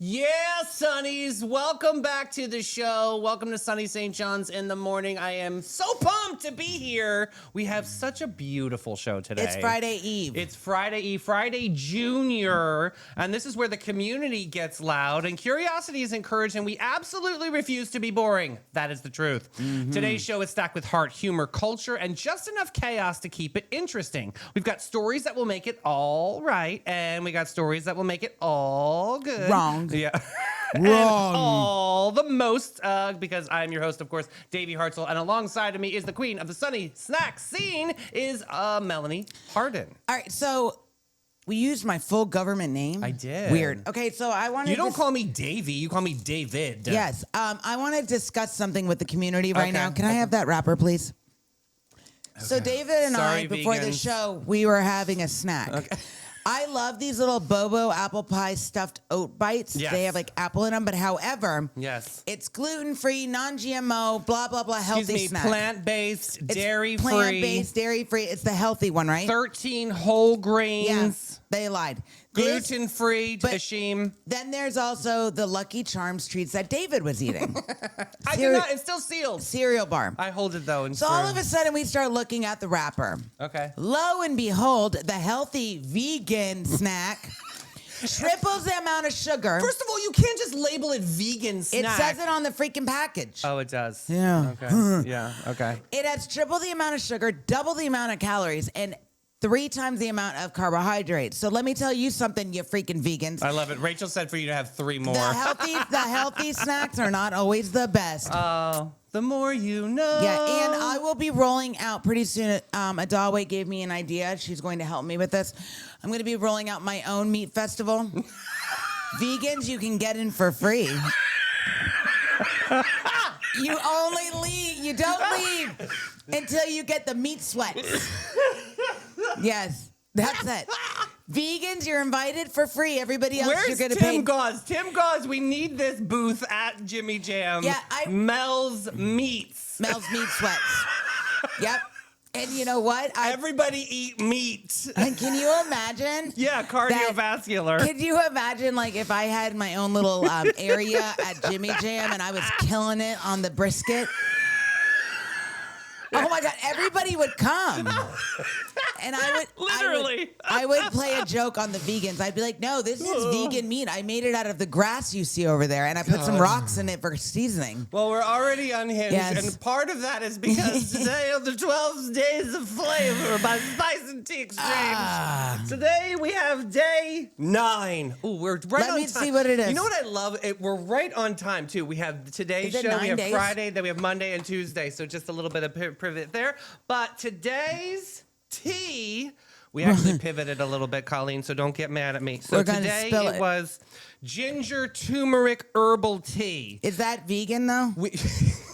Yeah, Sonnies, welcome back to the show. Welcome to Sunny St. John's in the morning. I am so pumped to be here. We have such a beautiful show today. It's Friday Eve. It's Friday Eve, Friday Junior, and this is where the community gets loud and curiosity is encouraged, and we absolutely refuse to be boring. That is the truth. Today's show is stacked with heart, humor, culture, and just enough chaos to keep it interesting. We've got stories that will make it all right, and we got stories that will make it all good. Wrong. Yeah. Wrong. And all the most, because I'm your host, of course, Davey Hartzell, and alongside of me is the queen of the Sunny Snack scene, is Melanie Hardin. All right, so we used my full government name. I did. Weird. Okay, so I want to. You don't call me Davey, you call me David. Yes. I want to discuss something with the community right Okay. now. Can I have that wrapper, please? So David and Sorry, I, before the vegans. show, we were having a snack. Okay. I love these little Bobo apple pie stuffed oat bites. Yes. They have like apple in them, but however, Yes. it's gluten-free, non-GMO, blah, blah, blah, healthy Excuse me, snack. plant-based, It's dairy-free. Plant-based, dairy-free. It's the healthy one, right? 13 whole Yeah, grains. they lied. This- Gluten-free, but- Tashim. Then there's also the Lucky Charms treats that David was eating. I Cere- did not, it's still sealed. Cereal bar. I hold it though. So all of a sudden we start looking at the wrapper. Okay. Lo and behold, the healthy vegan snack triples the amount of sugar. First of all, you can't just label it vegan It snack. says it on the freaking package. Oh, it does. Yeah. Okay. Yeah. Okay. It has triple the amount of sugar, double the amount of calories, and 3 times the amount of carbohydrates. So let me tell you something, you freaking vegans. I love it. Rachel said for you to have 3 more. The healthy snacks are not always the best. Oh, the more you know. Yeah, and I will be rolling out pretty soon. Adalway gave me an idea. She's going to help me with this. I'm going to be rolling out my own meat festival. Vegans, you can get in for free. You only leave. You don't leave until you get the meat sweats. Yes, that's it. Vegans, you're invited for free. Everybody else, Where's you're going to Tim pay. Gauze? Tim Gauze, we need this booth at Jimmy Jam. Yeah, Mel's Meats. Smells meat sweats. Yep. And you know what? Everybody eat meat. And can you imagine? Yeah, cardiovascular. Could you imagine, like, if I had my own little area at Jimmy Jam and I was killing it on the brisket? Oh my God, everybody would come. And I would Literally. I would play a joke on the vegans. I'd be like, no, this is vegan meat. I made it out of the grass you see over there, and I put some rocks in it for seasoning. Well, we're already unhinged, Yes. and part of that is because today on the 12 Days of Flavor by Spice and Tea Exchange, today we have day 9. Ooh, we're right Let on me time. see what it is. You know what I love? We're right on time, too. We have today's Is it show, 9 we have days? Friday, then we have Monday and Tuesday, so just a little bit of pivot there. But today's tea... We actually pivoted a little bit, Colleen, so don't get mad at me. So We're gonna today spill it it. was ginger turmeric herbal tea. Is that vegan, though?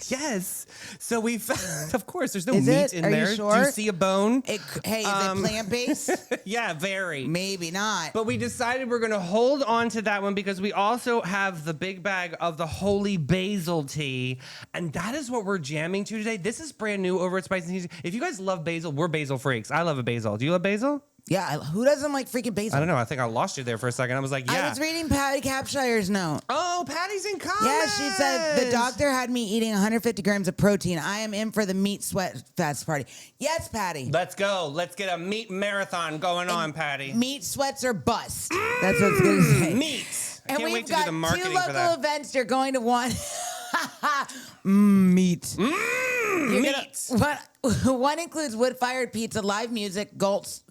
Yes. So we found, of course, there's no Is meat it? in Are you there. Do sure? you see a bone? Hey, is it plant-based? Yeah, very. Maybe not. But we decided we're going to hold on to that one because we also have the big bag of the holy basil tea. And that is what we're jamming to today. This is brand new over at Spice and Tea. If you guys love basil, we're basil freaks. I love a basil. Do you love basil? Yeah, who doesn't like freaking basil? I don't know. I think I lost you there for a second. I was like, yeah. I was reading Patty Capshire's note. Oh, Patty's in comments. Yeah, she said the doctor had me eating 150 grams of protein. I am in for the meat sweat fest party. Yes, Patty. Let's go. Let's get a meat marathon going on, Patty. Meat sweats or bust. That's what it's going to say. Meat. I And can't we've wait to got do the marketing 2 for local that. events you're going to want. Meat. You're Meat. One includes wood-fired pizza, live music, goats,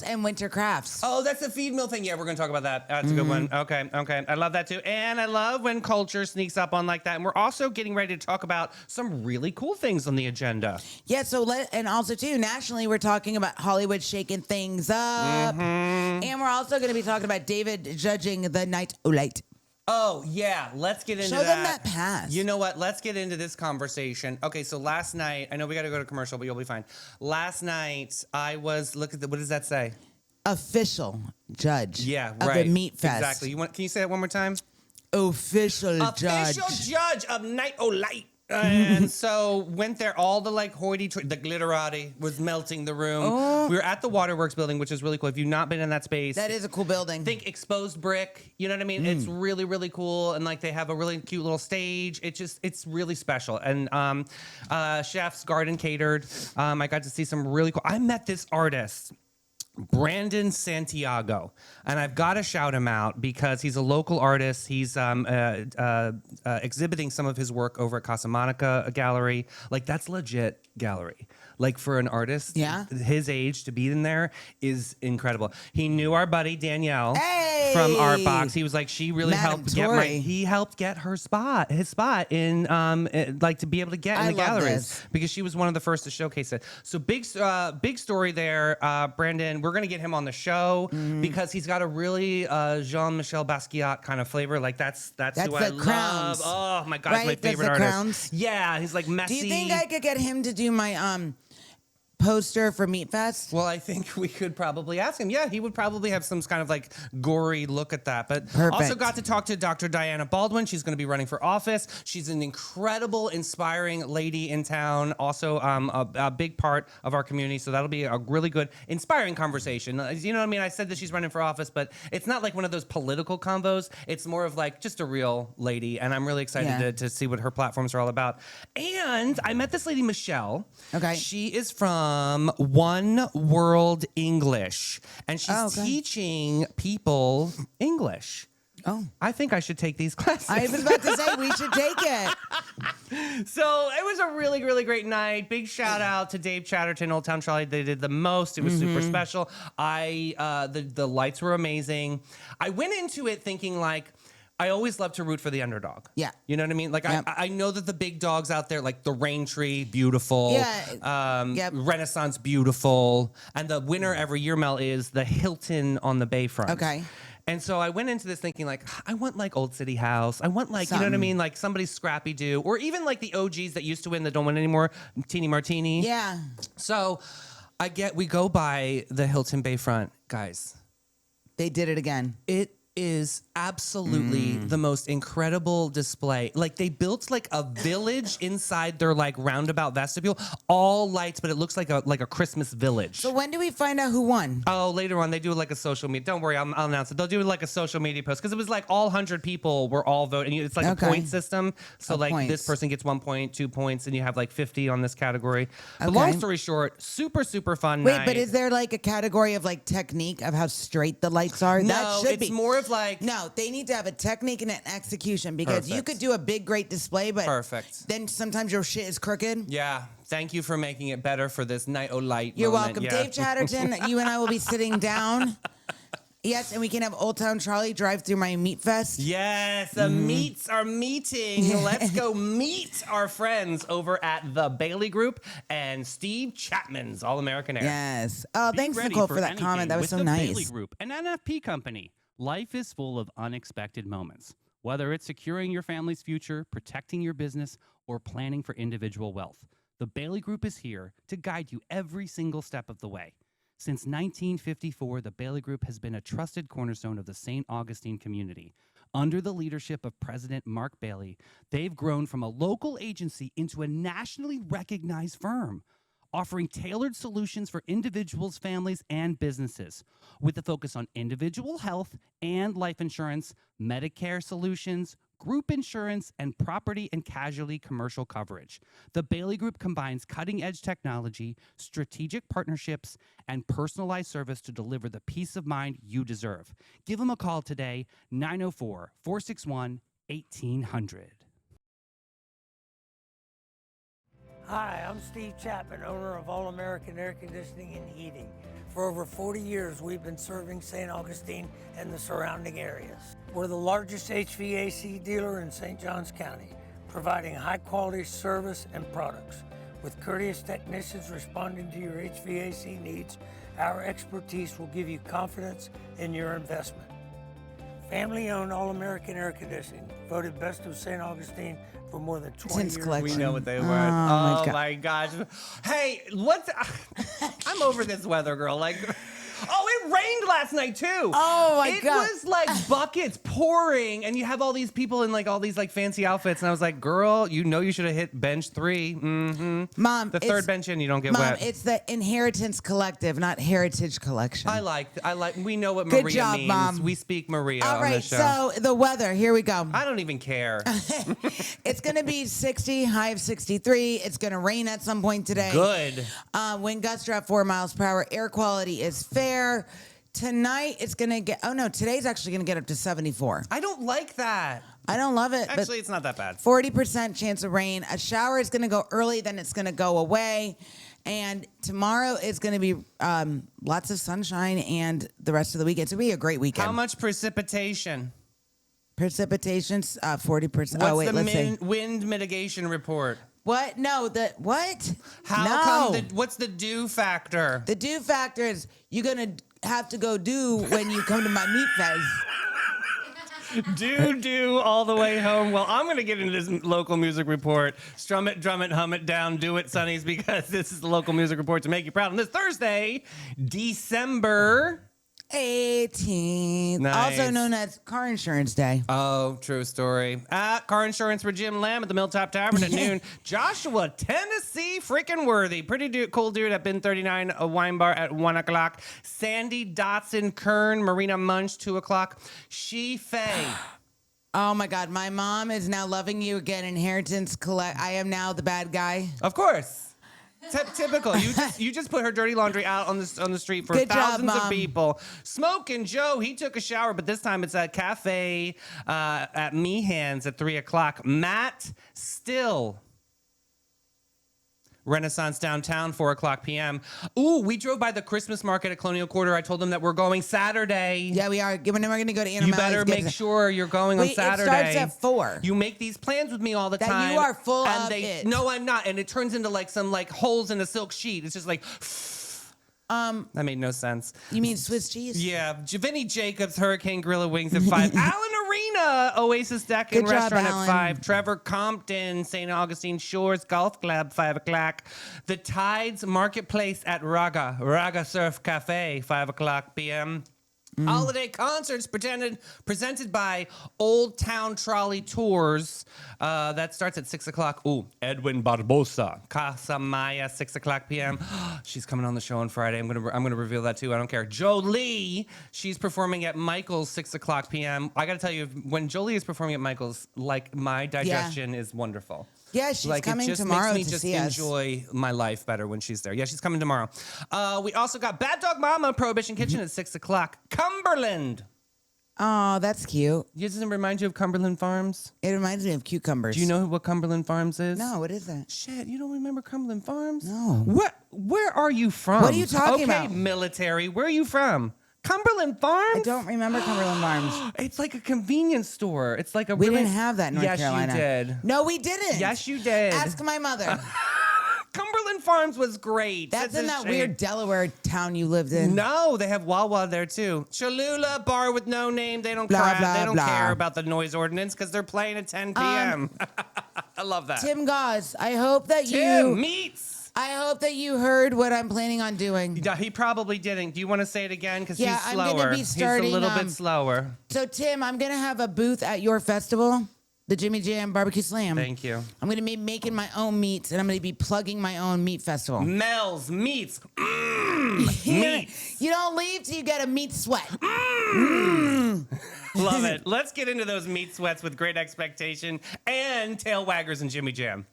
and winter crafts. Oh, that's the feed mill thing. Yeah, we're going to talk about that. That's a good one. Okay. I love that too. And I love when culture sneaks up on like that. And we're also getting ready to talk about some really cool things on the agenda. Yeah, and also too, nationally, we're talking about Hollywood shaking things up. And we're also going to be talking about David judging the Night Light. Oh, yeah. Let's get into Show that. them that pass. You know what? Let's get into this conversation. Okay, so last night, I know we got to go to commercial, but you'll be fine. Last night, I was, what does that say? Official judge Yeah, of right. the Meat Fest. Exactly. Can you say that one more time? Official judge. Official judge of Night O' Light. And so went there, all the like the glitterati was melting the room. Oh. We were at the Waterworks building, which is really cool. If you've not been in that space, That is a cool building. think exposed brick, you know what I mean? It's really, really cool. And like they have a really cute little stage. It's really special. And chefs, garden catered. I got to see some really cool, I met this artist, Brandon Santiago, and I've got to shout him out because he's a local artist. He's exhibiting some of his work over at Casa Monica Gallery. Like, that's legit gallery. Like, for an artist his age to be in there is incredible. He knew our buddy Danielle from Artbox. He was like, she really helped he helped get his spot in like to be able to get in the galleries because she was one of the first to showcase it. So big story there, Brandon. We're gonna get him on the show because he's got a really Jean-Michel Basquiat kind of flavor. Like that's who I Crowns. love. Oh my God, Right? my favorite That's the artist. Crowns? Yeah, he's like messy. Do you think I could get him to do my poster for Meat Fest? Well, I think we could probably ask him. Yeah, he would probably have some kind of like gory look at that. But also got to talk to Dr. Diana Baldwin. She's going to be running for office. She's an incredible, inspiring lady in town. Also a big part of our community. So that'll be a really good, inspiring conversation. You know what I mean? I said that she's running for office, but it's not like one of those political convos. It's more of like just a real lady. And I'm really excited to see what her platforms are all about. And I met this lady, Michelle. Okay. She is from One World English, and she's teaching people English. Oh. I think I should take these classes. I was about to say we should take it. So it was a really, really great night. Big shout out to Dave Chatterton, Old Town Trolley. They did the most. It was super special. The lights were amazing. I went into it thinking like, I always love to root for the underdog. Yeah. You know what I mean? Like, I know that the big dogs out there, like the Rain Tree, beautiful. Yeah. Renaissance, beautiful. And the winner every year, Mel, is the Hilton on the Bayfront. Okay. And so I went into this thinking like, I want like Old City House. I want like, you know what I mean? Like somebody's Scrappy Doo. Or even like the OGs that used to win that don't win anymore. Teeny Martini. Yeah. So we go by the Hilton Bayfront, guys. They did it again. It is absolutely the most incredible display. Like they built like a village inside their like roundabout vestibule, all lights, but it looks like a Christmas village. So when do we find out who won? Oh, later on they do like a social media. Don't worry, I'll announce it. They'll do like a social media post because it was like all 100 people were all voting. It's like a point system. So like this person gets 1 point, 2 points, and you have like 50 on this category. But long story short, super fun night. Wait, but is there like a category of like technique of how straight the lights are? No, that should it's more of like they need to have a technique and an execution because you could do a big great display, but then sometimes your shit is crooked. Yeah. Thank you for making it better for this night of light. You're moment. welcome. Yeah. Dave Chatterton, you and I will be sitting down. Yes, and we can have Old Town Trolley drive through my Meat Fest. Yes, the meats are meeting. Let's go meet our friends over at the Bailey Group and Steve Chapman's All American Air. Yes. Oh, thanks, Nicole, for that comment. That was so the nice. Bailey Group, an NFP company. Life is full of unexpected moments. Whether it's securing your family's future, protecting your business, or planning for individual wealth, the Bailey Group is here to guide you every single step of the way. Since 1954, the Bailey Group has been a trusted cornerstone of the St. Augustine community. Under the leadership of President Mark Bailey, they've grown from a local agency into a nationally recognized firm, offering tailored solutions for individuals, families, and businesses, with a focus on individual health and life insurance, Medicare solutions, group insurance, and property and casualty commercial coverage. The Bailey Group combines cutting-edge technology, strategic partnerships, and personalized service to deliver the peace of mind you deserve. Give them a call today, 904-461-1800. Hi, I'm Steve Chapman, owner of All American Air Conditioning and Heating. For over 40 years, we've been serving St. Augustine and the surrounding areas. We're the largest HVAC dealer in St. Johns County, providing high-quality service and products. With courteous technicians responding to your HVAC needs, our expertise will give you confidence in your investment. Family-owned All American Air Conditioning, voted best of St. Augustine for more than 20 years. Collection. We know what they were. Oh, my gosh. Hey, I'm over this weather, girl. Like, oh, it it rained last night too. Oh my it God. It was like buckets pouring, and you have all these people in like all these like fancy outfits, and I was like, girl, you know you should have hit bench 3. Mm-hmm. Mom, the third bench in, you don't get Mom, wet. it's the Inheritance Collective, not Heritage Collection. I like. We know what Good Maria job, means. Mom. We speak Maria All on right, this show. so the weather, here we go. I don't even care. It's going to be 60, high of 63. It's going to rain at some point today. Good. Wind gusts are at 4 miles per hour. Air quality is fair. Tonight, it's going to get, today's actually going to get up to 74. I don't like that. I don't love it. Actually, it's not that bad. 40% chance of rain. A shower is going to go early, then it's going to go away. And tomorrow is going to be lots of sunshine, and the rest of the weekend. It's going to be a great weekend. How much precipitation? Precipitation, 40%. What's Oh, wait, the let's see. wind mitigation report? What? No, what? How no. come? What's the dew factor? The dew factor is you're going to have to go do when you come to my meat fest. do all the way home. Well, I'm going to get into this local music report. Strum it, drum it, hum it down, do it, Sonnies, because this is the local music report to make you proud on this Thursday, December 18th. Nice. Also known as Car Insurance Day. Oh, true story. Car insurance for Jim Lamb at the Milltop Tavern at noon. Joshua, Tennessee, freaking worthy. Pretty cool dude at Bin 39, a wine bar at 1 o'clock. Sandy Dotson, Kern, Marina Munch, 2 o'clock. She Faye. Oh my God, my mom is now loving you again. Inheritance collect. I am now the bad guy. Of course. Typical. You just put her dirty laundry out on the street for Good job, thousands of Mom. people. Smoking Joe, he took a shower, but this time it's at Cafe at Meehan's at 3 o'clock. Matt Still. Renaissance Downtown, 4 o'clock p.m. Ooh, we drove by the Christmas market at Colonial Quarter. I told them that we're going Saturday. Yeah, we are. When we're going to go to Anna You Mally's, better get make us- sure you're going on Wait, Saturday. it starts at 4. You make these plans with me all the That time. you are full and of it. No, I'm not. And it turns into like some like holes in a silk sheet. It's just like, that made no sense. You mean Swiss cheese? Yeah, Vinny Jacobs, Hurricane Gorilla Wings at 5. Alan Arena, Oasis Deck and Good job, Restaurant Alan. at 5. Trevor Compton, St. Augustine Shores Golf Club, 5 o'clock. The Tides Marketplace at Raga Surf Cafe, 5 o'clock p.m. Holiday concerts presented by Old Town Trolley Tours. That starts at 6 o'clock. Ooh, Edwin Barbosa, Casa Maya, 6 o'clock p.m. She's coming on the show on Friday. I'm gonna reveal that too. I don't care. Jolie, she's performing at Michael's 6 o'clock p.m. I gotta tell you, when Jolie is performing at Michael's, like my digestion is wonderful. Yeah, she's Like, coming it just tomorrow makes me to just see us. enjoy my life better when she's there. Yeah, she's coming tomorrow. We also got Bad Dog Mama Prohibition Kitchen at 6 o'clock. Cumberland. Oh, that's cute. Does it remind you of Cumberland Farms? It reminds me of cucumbers. Do you know what Cumberland Farms is? No, what is that? Shit, you don't remember Cumberland Farms? No. Where are you from? What are you talking about? Okay, military. Where are you from? Cumberland Farms? I don't remember Cumberland Farms. It's like a convenience store. It's like a We really... didn't have that in North Carolina. Yes, you did. No, we didn't. Yes, you did. Ask my mother. Cumberland Farms was great. That's in a that shame. weird Delaware town you lived in. No, they have Wawa there too. Cholula, bar with no name. They don't Blah, crap. blah, They don't blah. care about the noise ordinance because they're playing at 10 p.m. I love that. Tim Goss, I hope that Tim Meats. I hope that you heard what I'm planning on doing. Yeah, he probably didn't. Do you want to say it again? Because Yeah, he's I'm slower. gonna be He's starting, a little bit slower. So Tim, I'm gonna have a booth at your festival, the Jimmy Jam Barbecue Slam. Thank you. I'm gonna be making my own meats, and I'm gonna be plugging my own meat festival. Mel's Meats. Meats. You don't leave till you get a meat sweat. Love it. Let's get into those meat sweats with Great Expectation and Tail Waggers and Jimmy Jam.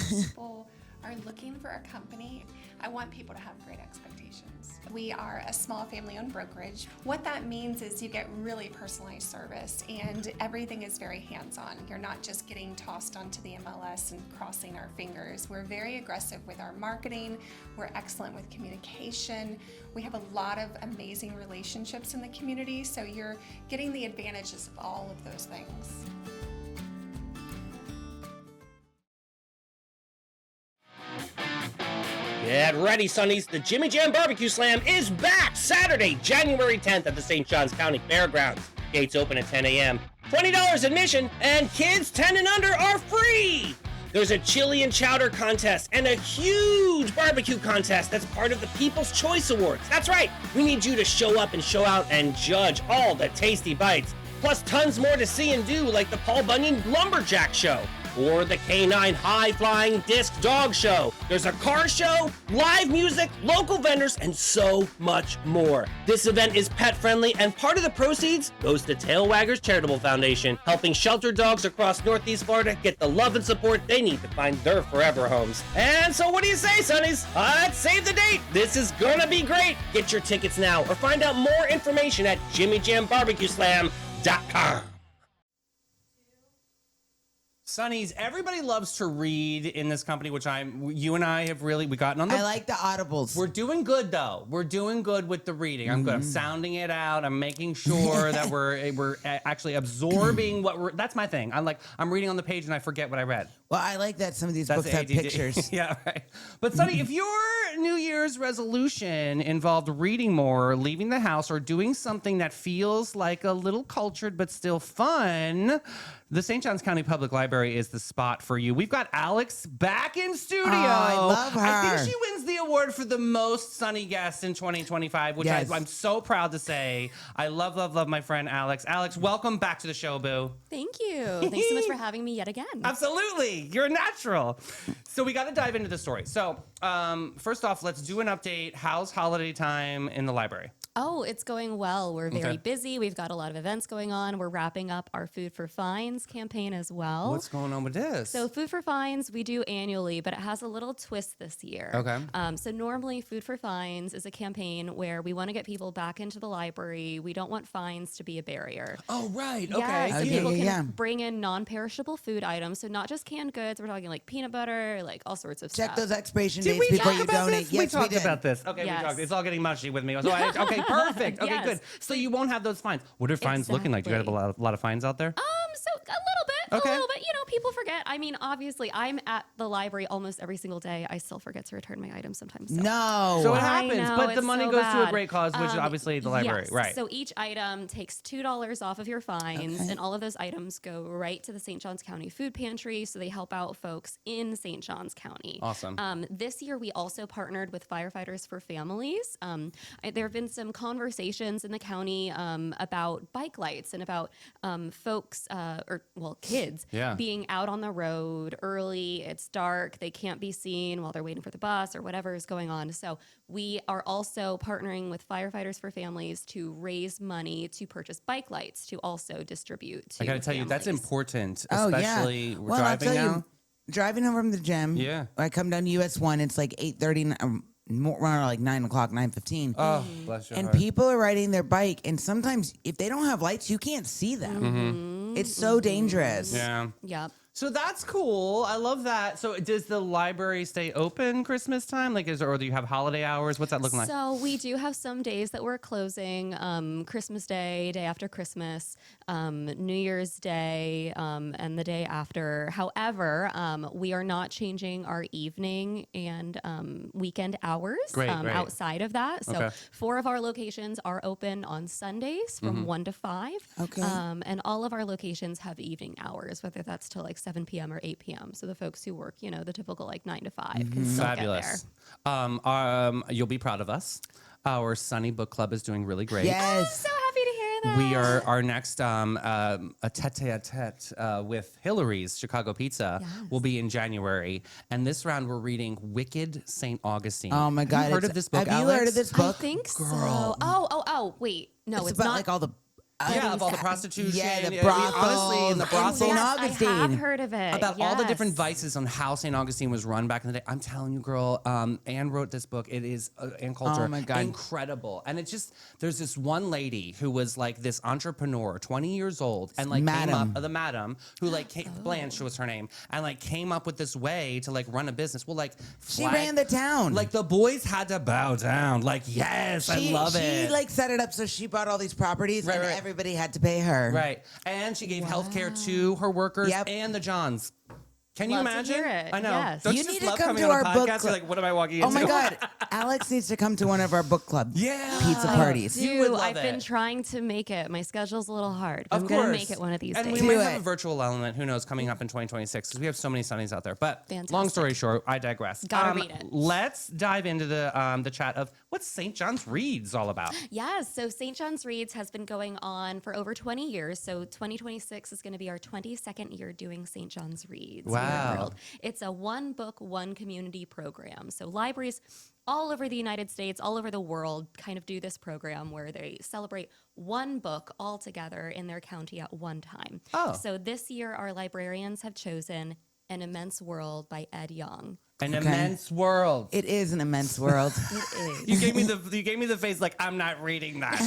People are looking for a company. I want people to have great expectations. We are a small family-owned brokerage. What that means is you get really personalized service and everything is very hands-on. You're not just getting tossed onto the MLS and crossing our fingers. We're very aggressive with our marketing. We're excellent with communication. We have a lot of amazing relationships in the community, so you're getting the advantages of all of those things. Get ready, Sonnies. The Jimmy Jam Barbecue Slam is back Saturday, January 10th at the St. Johns County Fairgrounds. Gates open at 10 a.m. $20 admission, and kids 10 and under are free. There's a chili and chowder contest and a huge barbecue contest that's part of the People's Choice Awards. That's right, we need you to show up and show out and judge all the tasty bites. Plus tons more to see and do, like the Paul Bunyan Lumberjack Show or the K9 High Flying Disc Dog Show. There's a car show, live music, local vendors, and so much more. This event is pet friendly, and part of the proceeds goes to Tail Waggers Charitable Foundation, helping shelter dogs across Northeast Florida get the love and support they need to find their forever homes. And so what do you say, Sonnies? Let's save the date. This is gonna be great. Get your tickets now or find out more information at JimmyJamBarbecueSlam.com. Sonnies, everybody loves to read in this company, which you and I have really, we gotten on the. I like the audibles. We're doing good though. We're doing good with the reading. I'm good. I'm sounding it out. I'm making sure that we're actually absorbing that's my thing. I'm reading on the page and I forget what I read. Well, I like that some of these That's books have ADD. pictures. Yeah, right. But Sonny, if your New Year's resolution involved reading more, leaving the house, or doing something that feels like a little cultured but still fun, the St. Johns County Public Library is the spot for you. We've got Alex back in studio. Oh, I love her. I think she wins the award for the most sunny guest in 2025, which Yes. I'm so proud to say. I love, love, love my friend Alex. Alex, welcome back to the show, boo. Thank you. Thanks so much for having me yet again. Absolutely. You're a natural. So we got to dive into the story. So first off, let's do an update. How's holiday time in the library? Oh, it's going well. We're very Okay. busy. We've got a lot of events going on. We're wrapping up our Food for Fines campaign as well. What's going on with this? So Food for Fines we do annually, but it has a little twist this year. Okay. So normally Food for Fines is a campaign where we want to get people back into the library. We don't want fines to be a barrier. Oh, right. Yeah, Okay. so Okay, people can yeah. bring in non-perishable food items. So not just canned goods. We're talking like peanut butter, like all sorts of Check stuff. those expiration Did dates we before talk you about donate. this? Yes, we talked did. about this. Okay, Yes. we talked. It's all getting mushy with me. So okay, perfect. Okay, Yes. good. So you won't have those fines. What are fines looking like? Do you have a lot of fines out there? So a little bit, Okay. a little bit. You know, people forget. I mean, obviously, I'm at the library almost every single day. I still forget to return my items sometimes. So. No. So it I happens, know, but the it's money so goes to a bad. great cause, which is obviously the library, Yes. right? So each item takes $2 off of your fines, and all of those items go right to the St. Johns County Food Pantry. So they help out folks in St. Johns County. Awesome. This year, we also partnered with Firefighters for Families. There have been some conversations in the county about bike lights and about folks, kids, Yeah. being out on the road early. It's dark. They can't be seen while they're waiting for the bus or whatever is going on. So we are also partnering with Firefighters for Families to raise money to purchase bike lights to also distribute to I got to tell you, that's families. important, Oh, especially yeah. we're Well, I'll driving tell now. you, driving home from the gym. Yeah. I come down to US 1. It's like 8:30, more around like 9 o'clock, 9:15. Oh, bless your And heart. people are riding their bike, and sometimes if they don't have lights, you can't see them. It's so dangerous. Yeah. Yep. So that's cool. I love that. So does the library stay open Christmas time? Or do you have holiday hours? What's that looking like? So we do have some days that we're closing, Christmas Day, day after Christmas, New Year's Day, and the day after. However, we are not changing our evening and weekend hours Great. outside of that. So Okay. 4 of our locations are open on Sundays from 1 to 5. Okay. And all of our locations have evening hours, whether that's till like 7 p.m. or 8 p.m. So the folks who work, the typical like 9 to 5 can still Fabulous. get there. You'll be proud of us. Our Sunny Book Club is doing really great. Yes. So happy to hear that. We are our next a tete-a-tete with Hillary's Chicago Pizza will be in January, and this round we're reading Wicked St. Augustine. Oh my God. Have you heard it's- of this book, Have you Alex? heard of this I book? think so. Oh, wait. No, it's it's about not. like all the. Yeah, of all the prostitution. Yeah, the I mean, brothels. honestly, in the and brothels. St. Yes, Augustine. I have heard of it. About all the different Yes. vices on how St. Augustine was run back in the day. I'm telling you, girl, Anne wrote this book. It is, Anne Coulter, Oh my God. incredible. And it's just, there's this one lady who was like this entrepreneur, 20 years old, and like Madam. came up, the madam, who like, Blanche was her name, and like came up with this way to like run a business. Well, like, She ran the town. Like the boys had to bow down. Like, yes, I love it. She like set it up so she bought all these properties, Right, and right. everybody had to pay her. Right. And she gave health care to her workers Yep. and the Johns. Can you Love to imagine? hear it. I know. Yes. Don't You you just need to love come coming to on our a book podcast? You're club. like, what am I walking into? Oh my God, Alex needs to come to one of our book club pizza parties. You would Dude, love I've been it. trying to make it. My schedule's a little hard. But Of I'm course. gonna make it one of these and days. we might Do have it. a virtual element, who knows, coming up in 2026 because we have so many Sundays out there. But long Fantastic. story short, I digress. Gotta read it. Let's dive into the chat of what's St. John's Reads all about. Yes, so St. John's Reads has been going on for over 20 years. So 2026 is going to be our 22nd year doing St. John's Reads. in our Wow. world. It's a one book, one community program. So libraries all over the United States, all over the world kind of do this program where they celebrate one book all together in their county at one time. Oh. So this year, our librarians have chosen An Immense World by Ed Young. An immense world. It is an immense world. It is. You gave me the face like I'm not reading that.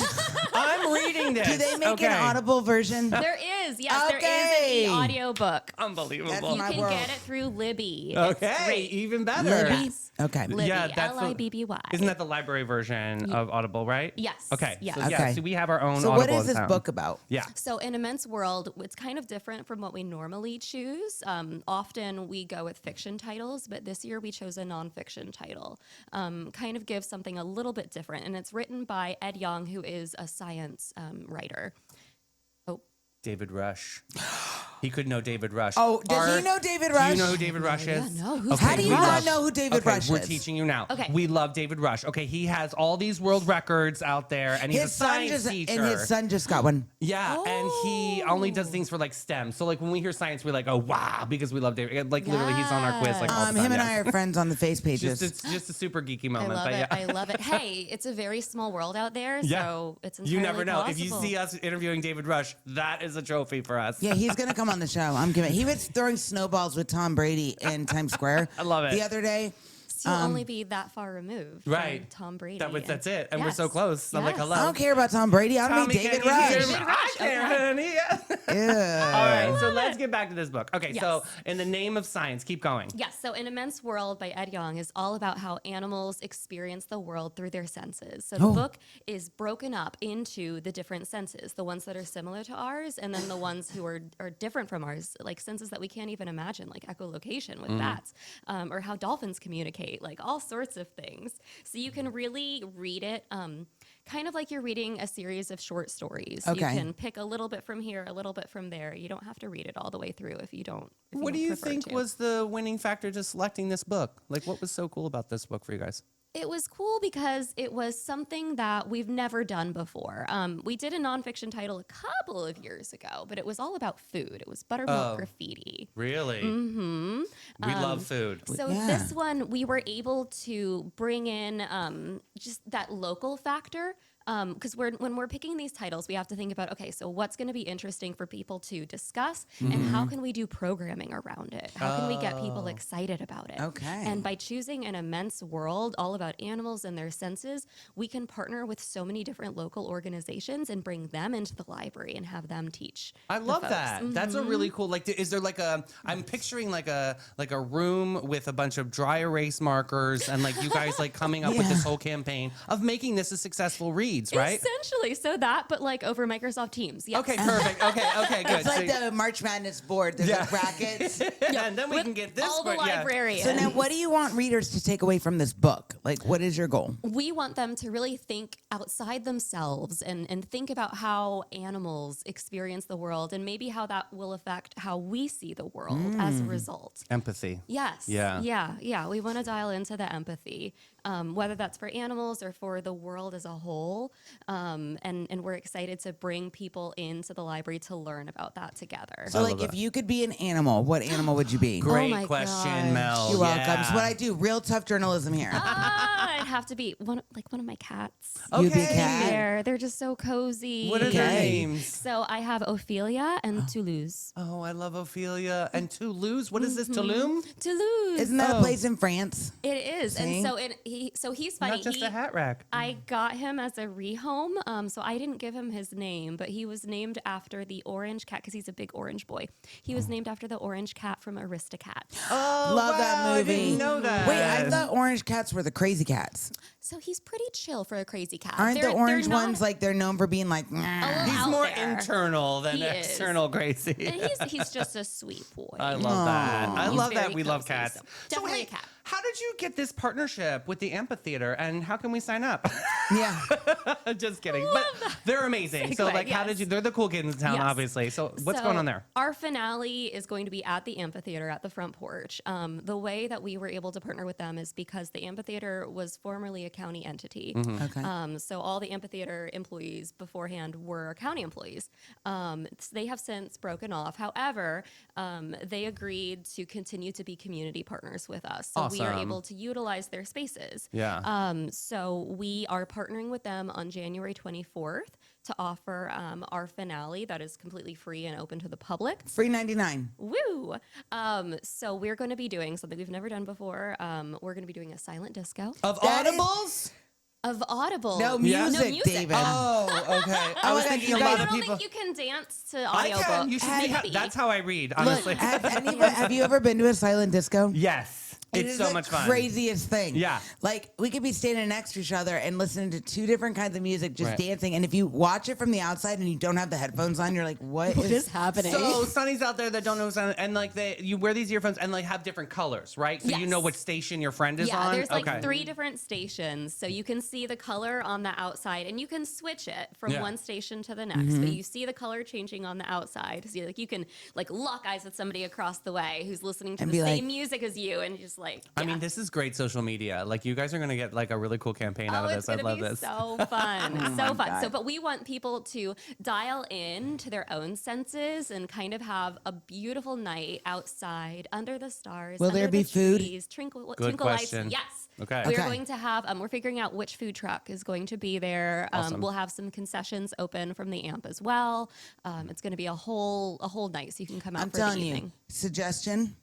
I'm reading this. Do they make okay. an audible version? There is, yes, Okay. there is an audio book. Unbelievable. That's You my can world. get it through Libby. It's Okay, great. even better. Libby? Yes. Okay. Libby, Yeah, that's the- L-I-B-B-Y. Isn't that the library version of Audible, right? Yes, Okay. yes. So, yeah, Okay. so we have our own So Audible what is in this town. book about? Yeah. So in Immense World, it's kind of different from what we normally choose. Often we go with fiction titles, but this year we chose a nonfiction title. Kind of gives something a little bit different. And it's written by Ed Young, who is a science writer. Oh, David Rush. He could know David Rush. Oh, does he know David Do Rush? you know who David Rush is? no, who's How do you we not love- know who David okay, Rush we're is? teaching you now. Okay. We love David Rush. Okay, he has all these world records out there, and he's a science teacher. and his son just got one. Yeah, and he only does things for like STEM. So like when we hear science, we're like, oh wow, because we love David. Like literally, he's on our quiz like all the time. Him and yes. I are friends on the face pages. Just a super geeky I moment. love but it. yeah. I love it. Hey, it's a very small world out there, Yeah. so it's entirely You never know. If you possible. see us interviewing David Rush, that is a trophy for us. Yeah, he's gonna come on the show. I'm giving. He was throwing snowballs with Tom Brady in Times Square. I love it. The other day. So you'll only be that far removed Right. from Tom Brady. That's it. And we're so Yes. close. I'm like, Yes. hello. I don't care about Tom Brady. I don't Tommy, need David can you hear Rush. me? David I Rush, can. Yeah. Yeah. All right, so let's get back to this book. Okay, Yes. so in the name of science, keep going. Yes, so An Immense World by Ed Young is all about how animals experience the world through their senses. So the book is broken up into the different senses, the ones that are similar to ours, and then the ones who are different from ours, like senses that we can't even imagine, like echolocation with bats, or how dolphins communicate, like all sorts of things. So you can really read it kind of like you're reading a series of short stories. Okay. You can pick a little bit from here, a little bit from there. You don't have to read it all the way through if you don't. If What do don't you prefer think to. was the winning factor to selecting this book? Like, what was so cool about this book for you guys? It was cool because it was something that we've never done before. We did a nonfiction title a couple of years ago, but it was all about food. It was Buttermilk Graffiti. Really? Mm-hmm. We love food. So Yeah. this one, we were able to bring in just that local factor. Because when we're picking these titles, we have to think about, okay, so what's going to be interesting for people to discuss, and how can we do programming around it? How can we get people excited about it? Okay. And by choosing An Immense World, all about animals and their senses, we can partner with so many different local organizations and bring them into the library and have them teach. I the love folks. that. That's a really cool. Like, is there like a? I'm picturing like a room with a bunch of dry erase markers and like you guys like coming up with this whole campaign of making this a successful reads, right? Essentially, so that, but like over Microsoft Teams. Yes. Okay, perfect. Okay, good. It's like So- the March Madness board. There's like brackets. and then we With can get this. all the but yeah. librarians. So now, what do you want readers to take away from this book? Like, what is your goal? We want them to really think outside themselves and think about how animals experience the world and maybe how that will affect how we see the world as a result. Empathy. Yes. Yeah. Yeah. We want to dial into the empathy, whether that's for animals or for the world as a whole. And we're excited to bring people into the library to learn about that together. So, like, if you could be an animal, what animal would you be? Great my question, gosh. Mel. You're welcome. Yeah. It's what I do. Real tough journalism here. I'd have to be one of my cats. You'd be a Okay. cat. They're just so cozy. What are their Okay. names? So I have Ophelia and Toulouse. Oh, I love Ophelia and Toulouse. What is this, Tulum? Toulouse. Isn't that a place in France? It is, See? and so he's funny. Not just He- a hat rack. I got him as a rehome, so I didn't give him his name, but he was named after the orange cat because he's a big orange boy. He was named after the orange cat from Aristocat. Oh, Love that wow, movie. I didn't know that. Wait, I thought orange cats were the crazy cats. cats? So he's pretty chill for a crazy cat. Aren't the They're orange not ones like they're known for being like? a little He's out more there. internal than He is. external, Gracie. And he's just a sweet boy. I love that. I He's love that very we love cozy, cats. so definitely hey, a cat. how did you get this partnership with the amphitheater, and how can we sign up? Yeah. Just kidding. But they're amazing. So, Segue, like, how did yes. you? They're the cool kids in town, Yes. obviously. So, what's So going on there? Our finale is going to be at the amphitheater at the front porch. The way that we were able to partner with them is because the amphitheater was formerly a county entity. Okay. So all the amphitheater employees beforehand were county employees. So they have since broken off. However, they agreed to continue to be community partners with us. So we are Awesome. able to utilize their spaces. Yeah. So we are partnering with them on January 24th to offer our finale that is completely free and open to the public. Free 99. Woo! So we're going to be doing something we've never done before. We're going to be doing a silent disco Of That is- audibles? of Audible. No Yeah. music, David. Oh, okay. I was my God, thinking you a guys- lot I of don't people. think you can dance to I audiobooks. can. You should see how, Maybe. that's how I read, Look, honestly. have you ever been to a silent disco? Yes. It It's is so the much fun. craziest thing. Yeah. Like we could be standing next to each other and listening to two different kinds of music, just Right. dancing. And if you watch it from the outside and you don't have the headphones on, you're like, what is happening? So Sunny's out there that don't know sound, and like you wear these earphones and like have different colors, right? So you know Yes. what station your friend is Yeah, on. there's like okay. 3 different stations, so you can see the color on the outside, and you can switch it from Yeah. one station to the next. But you see the color changing on the outside. So you can like lock eyes with somebody across the way who's listening to And the be same like- music as you, and just like I yeah. mean, this is great social media. Like you guys are gonna get like a really cool campaign out Oh, of it's this. I gonna love be this. so fun, so fun. God. So, but we want people to dial in to their own senses and kind of have a beautiful night outside under the stars. Will under there the be food? trees, twinkle question. lights. Yes. Okay. We're Okay. going to have. We're figuring out which food truck is going to be there. Awesome. We'll have some concessions open from the amp as well. It's going to be a whole night, so you can come out I'm for telling the you, evening. suggestion.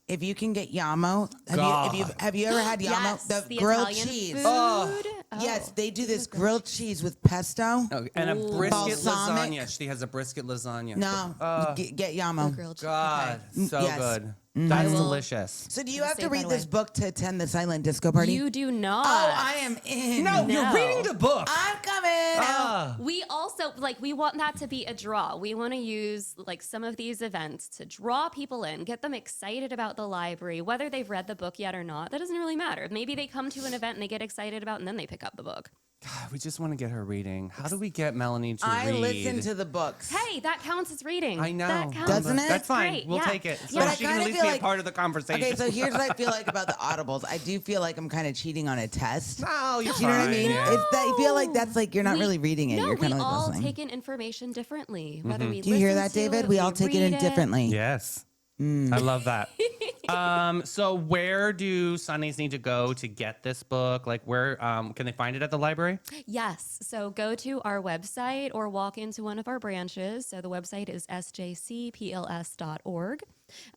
If you can get Yamo, God. have you ever had Yamo? Yes, the grilled Italian cheese. Food. Oh. Yes, Oh. they do this grilled cheese with pesto. Okay, and a brisket Balsamic. lasagna. She has a brisket lasagna. No, get Yamo. Grilled cheese. God, so Yes. good. That's I will- delicious. So do you I'll have to save read that this away. book to attend the silent disco party? You do not. Oh, I am in. No, you're No. reading the book. I'm coming. Ah. We also we want that to be a draw. We want to use like some of these events to draw people in, get them excited about the library, whether they've read the book yet or not. That doesn't really matter. Maybe they come to an event and they get excited about it and then they pick up the book. God, we just want to get her reading. How do we get Melanie to I read? listen to the books. Hey, that counts as reading. I know. That counts. Doesn't it? That's fine. Great, We'll yeah. take it. So But I she can kinda at least feel be a like- part of the conversation. Okay, so here's what I feel like about the audibles. I do feel like I'm kind of cheating on a test. no, you're Do you know what I fine, mean? yeah. It's that, I feel like that's like you're not We- really reading it. No, you're kind we of like all listening. take in information differently. Whether we Do you hear listen that, to David? it, We all take it in read differently. Yes. I love that. So where do Sunnies need to go to get this book? Like where can they find it at the library? Yes. So go to our website or walk into one of our branches. So the website is sjcpls.org.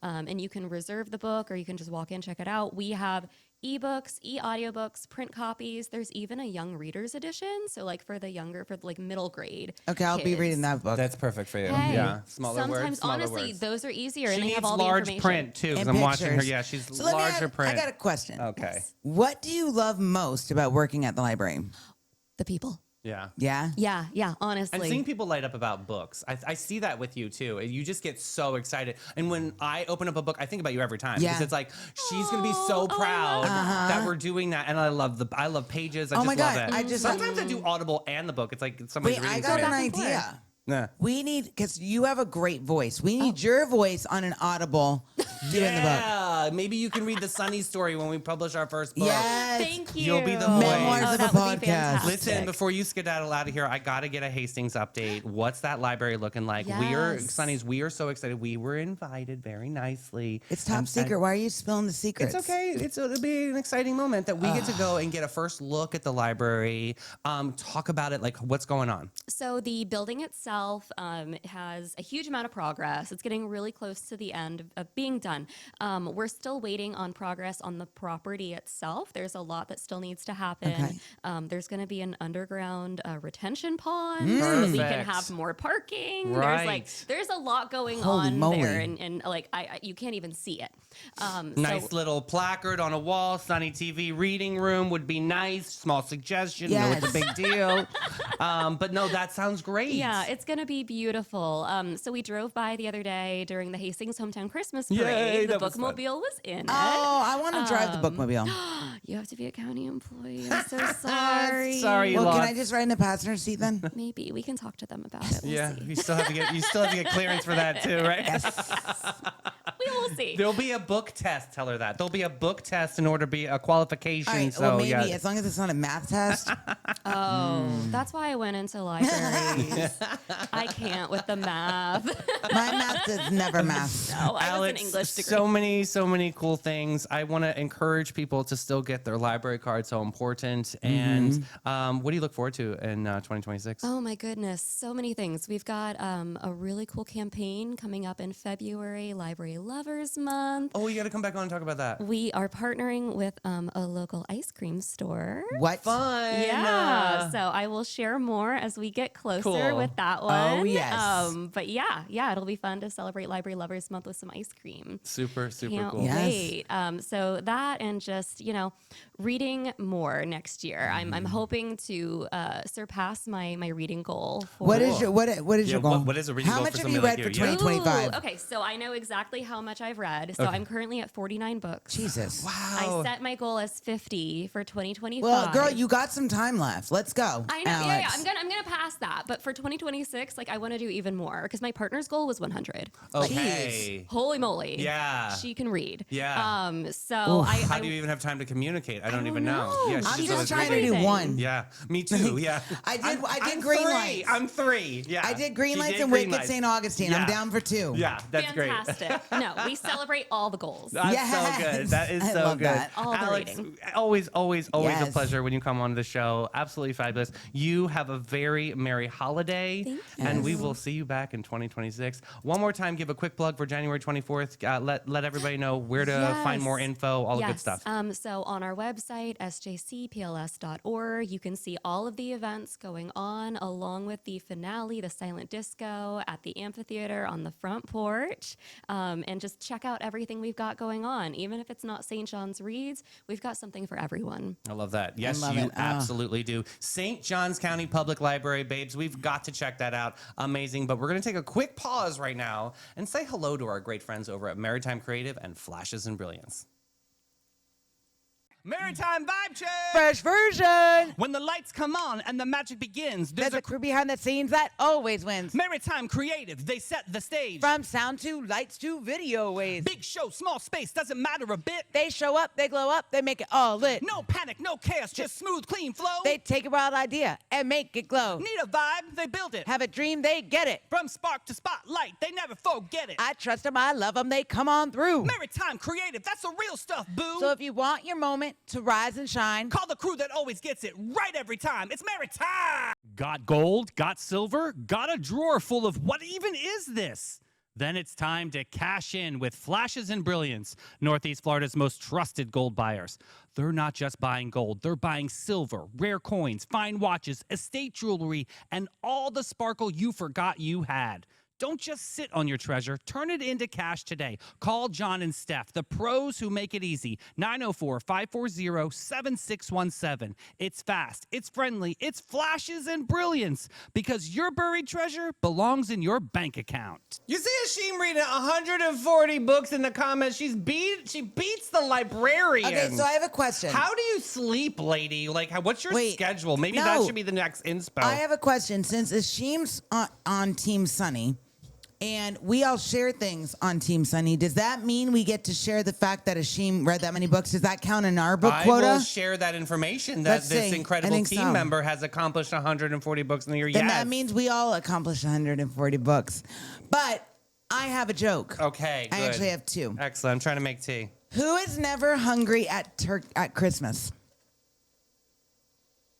And you can reserve the book or you can just walk in, check it out. We have ebooks, e-audiobooks, print copies. There's even a young readers edition. So like for like middle grade. Okay, I'll be kids. reading that book. That's perfect for you. Hey, yeah. Smaller sometimes, words, smaller honestly, words. those are easier She and they needs have all the large information. print too, because And I'm watching her. pictures. Yeah, she's So let me larger ask- print. I got a question. Okay. What do you love most about working at the library? The people. Yeah. Yeah. Yeah, honestly. And seeing people light up about books, I see that with you too. And you just get so excited. And when I open up a book, I think about you every time Yeah. because it's like she's gonna be so proud that we're doing that. And I love pages. I Oh just my love God, it. I just- sometimes I do Audible and the book. It's like somebody's Wait, I reading got to an me. back and forth. idea. Yeah. We need, because you have a great voice. We need your voice on an Audible doing the book. Yeah, maybe you can read the Sunny story when we publish our first book. Yes. Thank you. You'll be the voice. Memoirs Oh, of that a would be podcast. fantastic. Listen, before you skedaddle out of here, I gotta get a Hastings update. What's that library looking like? We are, Yes. Sunnies, we are so excited. We were invited very nicely. It's top secret. Why are you spilling the secrets? It's okay. It'll be an exciting moment that we get to go and get a first look at the library. Talk about it, like what's going on. So the building itself has a huge amount of progress. It's getting really close to the end of being done. We're still waiting on progress on the property itself. There's a lot that still needs to happen. Okay. There's going to be an underground retention pond so that we can Perfect. have more parking. Right. There's a lot going Holy on moly. there, and like you can't even see it. Nice So, little placard on a wall. Sunny TV reading room would be nice. Small suggestion. No, it's a Yes. big deal. But no, that sounds great. yeah, it's going to be beautiful. So we drove by the other day during the Hastings Hometown Christmas Parade. Yay, the that was fun. bookmobile was in it. Oh, I want to drive the bookmobile. You have to be a county employee. I'm so sorry. Sorry, you Well, can lost. I just ride in the passenger seat then? Maybe we can talk to them about it. We'll Yeah, see. you still have to get clearance for that too, right? We will see. There'll be a book test. Tell her that. There'll be a book test in order to be a qualification. All right. So Well, maybe yeah. as long as it's not a math test. Oh, that's why I went into libraries. I can't with the math. My math is never math. No, I Alex, was an English degree. so many cool things. I want to encourage people to still get their library card. So important. And what do you look forward to in 2026? Oh my goodness, so many things. We've got a really cool campaign coming up in February, Library Lovers Month. Oh, you got to come back on and talk about that. We are partnering with a local ice cream store. What? Fun. Yeah, so I will share more as we get closer Cool. with that one. Oh, yes. But yeah, it'll be fun to celebrate Library Lovers Month with some ice cream. Super Can't cool. Yeah. wait. So that and just reading more next year. I'm hoping to surpass my reading goal. For What is your what is your goal? what is a reading How goal much for have you somebody read like for you? Yeah. 2025? Ooh, okay, so I know exactly how much I've read. So I'm currently at 49 books. Jesus. I set my goal as 50 for 2025. Well, girl, you got some time left. Let's go. I know, Alex. yeah. I'm gonna pass that, but for 2026, I want to do even more because my partner's goal was 100. Okay. Holy moly! Yeah. she can read. Yeah. So How do you even have time to communicate? I don't even know. Yeah, I'm she's just always trying to reading. do everything. one. Yeah, me too. Yeah, I did I'm green three. lights. I'm three. Yeah, I did Green She Lights did and Green Wicked Lights. St. Augustine. Yeah. I'm down for 2. Yeah, that's great. Fantastic. No, we celebrate all the goals. That's Yes. so good. That is I so love good. that. All the Alex, reading. always a Yes. pleasure when you come on the show. Absolutely fabulous. You have a very merry holiday, Thank and we will see you back in 2026. One more time, give a quick plug for January 24th. Let everybody know where to find more Yes. info, all the good stuff. So on our website, sjcpls.org, you can see all of the events going on, along with the finale, the silent disco at the amphitheater on the front porch, and just check out everything we've got going on. Even if it's not St. John's Reads, we've got something for everyone. I love that. Yes, love you it. absolutely do. St. Johns County Public Library, babes. We've got to check that out. Amazing. But we're going to take a quick pause right now and say hello to our great friends over at Maritime Creative and Flashes and Brilliance. Maritime Vibe Check! Fresh version. When the lights come on and the magic begins, There's a crew behind the scenes that always wins. Maritime Creative. They set the stage. From sound to lights to video waves. Big show, small space, doesn't matter a bit. They show up, they glow up, they make it all lit. No panic, no chaos, just smooth, clean flow. They take a wild idea and make it glow. need a vibe, they build it. Have a dream, they get it. From spark to spotlight, they never forget it. I trust them, I love them, they come on through. Maritime Creative, that's the real stuff, boo. So if you want your moment to rise and shine, call the crew that always gets it right every time. It's Maritime. Got gold? Got silver? Got a drawer full of what even is this? Then it's time to cash in with Flashes and Brilliance, Northeast Florida's most trusted gold buyers. They're not just buying gold, they're buying silver, rare coins, fine watches, estate jewelry, and all the sparkle you forgot you had. Don't just sit on your treasure. Turn it into cash today. Call John and Steph, the pros who make it easy. 904-540-7617. It's fast, it's friendly, it's Flashes and Brilliance, because your buried treasure belongs in your bank account. You see Ashim reading 140 books in the comments. She beats the librarian. Okay, so I have a question. How do you sleep, lady? Like, what's your Wait, schedule? Maybe that no. should be the next inspo. I have a question. Since Ashim's on Team Sunny, and we all share things on Team Sunny, does that mean we get to share the fact that Ashim read that many books? Does that count in our book I quota? will share that information that Let's this see. I incredible think team so. member has accomplished 140 books in the year. Then Yes. that means we all accomplished 140 books. But I have a joke. Okay, I good. actually have 2. Excellent. I'm trying to make tea. Who is never hungry at Christmas?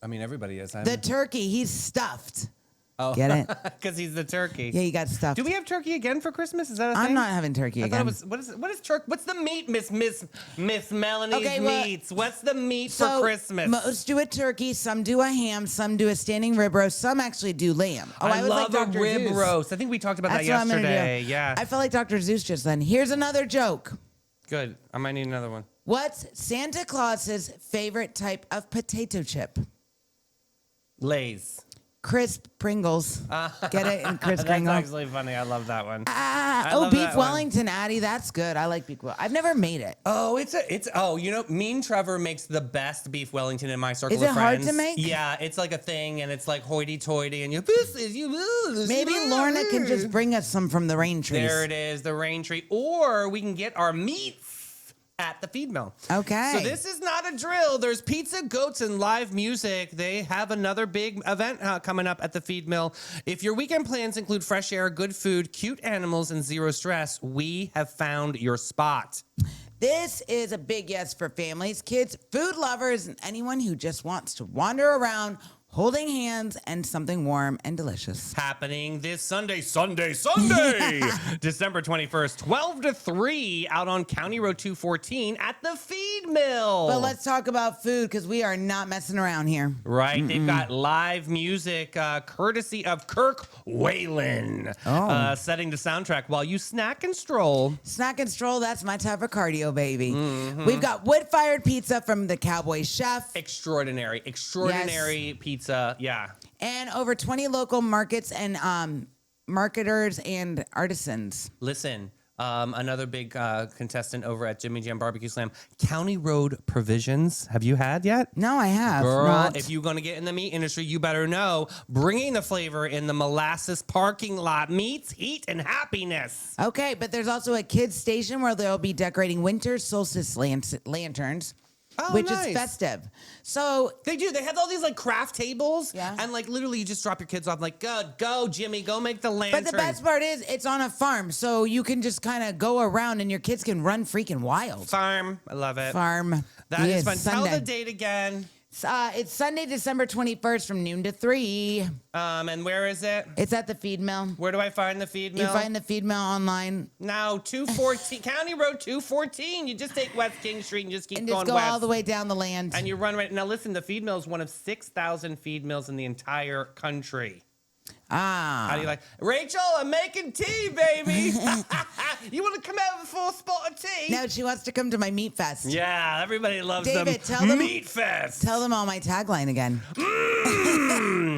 I mean, everybody is. The turkey. He's stuffed. Oh. Get it? Because he's the turkey. Yeah, you got stuffed. Do we have turkey again for Christmas? Is that a thing? I'm not having turkey I again. thought it was. What is turkey? What's the meat, Miss Melanie's Okay, well, meats? What's the meat So for Christmas? most do a turkey, some do a ham, some do a standing rib roast, some actually do lamb. Oh, I was love like a Dr. rib Zeus. roast. I think we talked about That's that what I'm gonna yesterday. do. Yeah. I felt like Dr. Zeus just then. Here's another joke. Good. I might need another one. What's Santa Claus's favorite type of potato chip? Lay's. Crisp Pringles. Get it? And crisp That's Pringles. actually funny. I love that one. Ah, I oh, love beef that one. Wellington, Addie. That's good. I like beef Wellington. I've never made it. Oh, Mean Trevor makes the best beef Wellington in my circle Is of it hard friends. to make? Yeah, it's like a thing, and it's like hoity-toity, and Maybe Lorna can just bring us some from the rain trees. There it is, the rain tree, or we can get our meats at the feed mill. Okay. So this is not a drill. There's pizza, goats, and live music. They have another big event coming up at the feed mill. If your weekend plans include fresh air, good food, cute animals, and zero stress, we have found your spot. This is a big yes for families, kids, food lovers, and anyone who just wants to wander around holding hands and something warm and delicious. Happening this Sunday, December 21st, 12 to 3, out on County Road 214 at the feed mill. But let's talk about food because we are not messing around here. Right, they've got live music courtesy of Kirk Whalen, setting the soundtrack while you snack and stroll. Snack and stroll, that's my type of cardio, baby. We've got wood-fired pizza from the Cowboy Chef. Extraordinary pizza. Yeah. And over 20 local markets and marketers and artisans. Listen, another big contestant over at Jimmy Jam Barbecue Slam, County Road Provisions. Have you had yet? No, I have Girl, not. if you're going to get in the meat industry, you better know bringing the flavor in the molasses parking lot meats, heat, and happiness. Okay, but there's also a kids station where they'll be decorating winter solstice lanterns. Which nice. is festive. So They do. They have all these like craft tables. Yeah. And like literally you just drop your kids off like, go, Jimmy, go make the lantern. but the best part is it's on a farm, so you can just kind of go around and your kids can run freaking wild. Farm. I love it. Farm. That Yes, is fun. Sunday. Tell the date again. It's Sunday, December 21st from noon to 3. And where is it? It's at the feed mill. Where do I find the feed mill? You find the feed mill online Now, 214, County Road 214. You just take West King Street and just keep and going just go west. all the way down the land. And you run right. Now, listen, the feed mill is one of 6,000 feed mills in the entire country. How do you like? Rachel, I'm making tea, baby. You want to come over for a spot of tea? Now she wants to come to my meat fest. Yeah, everybody loves David, them. tell them- Meat Fest. Tell them all my tagline again.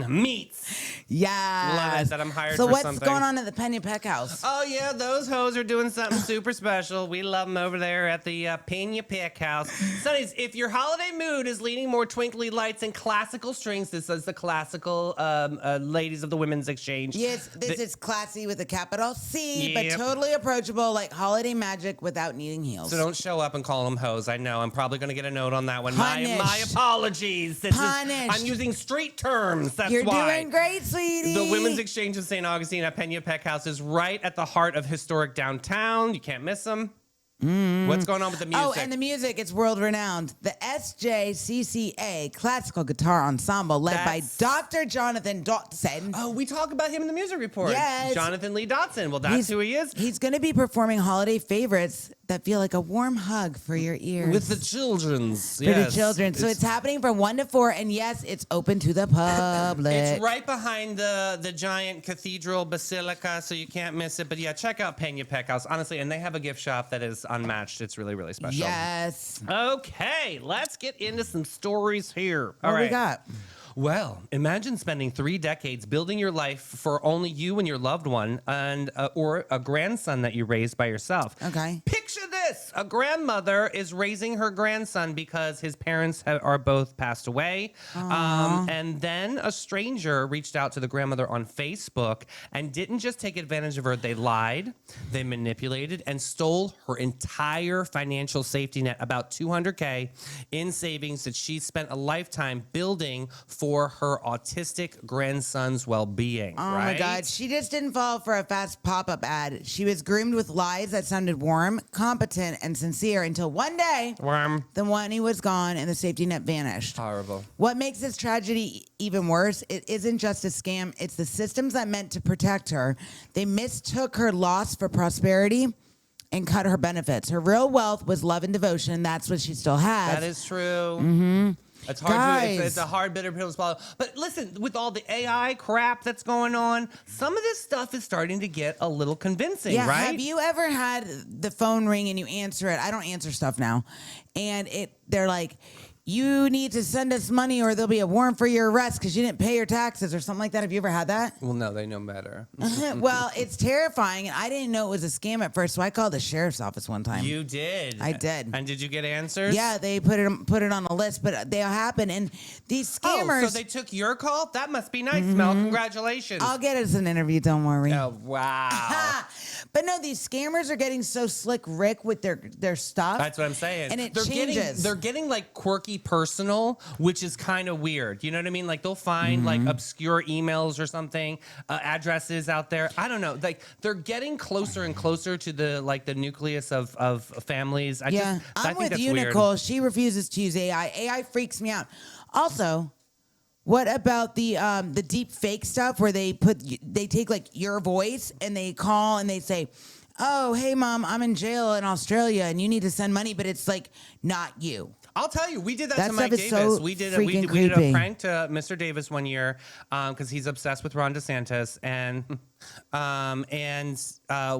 Meats. Yeah. Love it that I'm hired So for what's something. going on at the Penny Peck House? Oh, yeah, those hoes are doing something super special. We love them over there at the Pena Pick House. Sonnies, if your holiday mood is leaning more twinkly lights and classical strings, this is the classical ladies of the Women's Exchange. Yes, this is classy with a capital C, but Yep. totally approachable like holiday magic without needing heels. So don't show up and call them hoes. I know. I'm probably going to get a note on that one. My Punished. apologies. Punished. I'm using street terms. That's You're why. doing great, sweetie. The Women's Exchange in St. Augustine at Pena Peck House is right at the heart of historic downtown. You can't miss them. What's going on with the music? Oh, and the music, it's world renowned. The SJCCA Classical Guitar Ensemble, led by That's- Dr. Jonathan Dotson. Oh, we talk about him in the music report. Yes. Jonathan Lee Dotson. Well, that's who he is. He's going to be performing holiday favorites that feel like a warm hug for your ears. With the children's. for the children. So it's happening from 1 to 4, and yes, it's open to the public. It's right behind the giant cathedral basilica, so you can't miss it. But yeah, check out Pena Peck House, honestly. And they have a gift shop that is unmatched. It's really, really special. Yes. Okay, let's get into some stories here. All What right. we got? Well, imagine spending 3 decades building your life for only you and your loved one, and or a grandson that you raised by yourself. Okay. Picture this: a grandmother is raising her grandson because his parents are both passed away, and then a stranger reached out to the grandmother on Facebook and didn't just take advantage of her; they lied, they manipulated, and stole her entire financial safety net, about $200K in savings that she spent a lifetime building for her autistic grandson's well-being. Oh my God. She just didn't fall for a fast pop-up ad. She was groomed with lies that sounded warm, competent, and sincere until one day the money was gone and the safety net vanished. Horrible. What makes this tragedy even worse, it isn't just a scam. It's the systems that meant to protect her. They mistook her loss for prosperity and cut her benefits. Her real wealth was love and devotion. That's what she still has. That is true. Mm-hmm. It's hard. Guys. It's a hard, bitter pill to swallow. But listen, with all the AI crap that's going on, some of this stuff is starting to get a little convincing, Yeah, right? have you ever had the phone ring and you answer it? I don't answer stuff now. And they're like, you need to send us money or there'll be a warrant for your arrest because you didn't pay your taxes or something like that. Have you ever had that? Well, no, they know better. Well, it's terrifying. And I didn't know it was a scam at first. So I called the sheriff's office one time. You did. I did. And did you get answers? Yeah, they put it on a list, but they'll happen. And these scammers. Oh, so they took your call? That must be nice, Mel. Congratulations. I'll get us an interview. Don't worry. Oh, wow. But no, these scammers are getting so slick Rick with their stuff. That's what I'm saying. And it they're changes. They're getting like quirky personal, which is kind of weird. You know what I mean? Like they'll find like obscure emails or something, addresses out there. I don't know. Like they're getting closer and closer to the nucleus of families. I I'm think with that's you, weird. Nicole. She refuses to use AI. AI freaks me out. Also, what about the deep fake stuff where they take like your voice and they call and they say, "Oh, hey mom, I'm in jail in Australia and you need to send money," but it's like not you. I'll tell you, we did that That to Mike stuff is Davis. so We did freaking a creepy. prank to Mr. Davis one year because he's obsessed with Ron DeSantis, and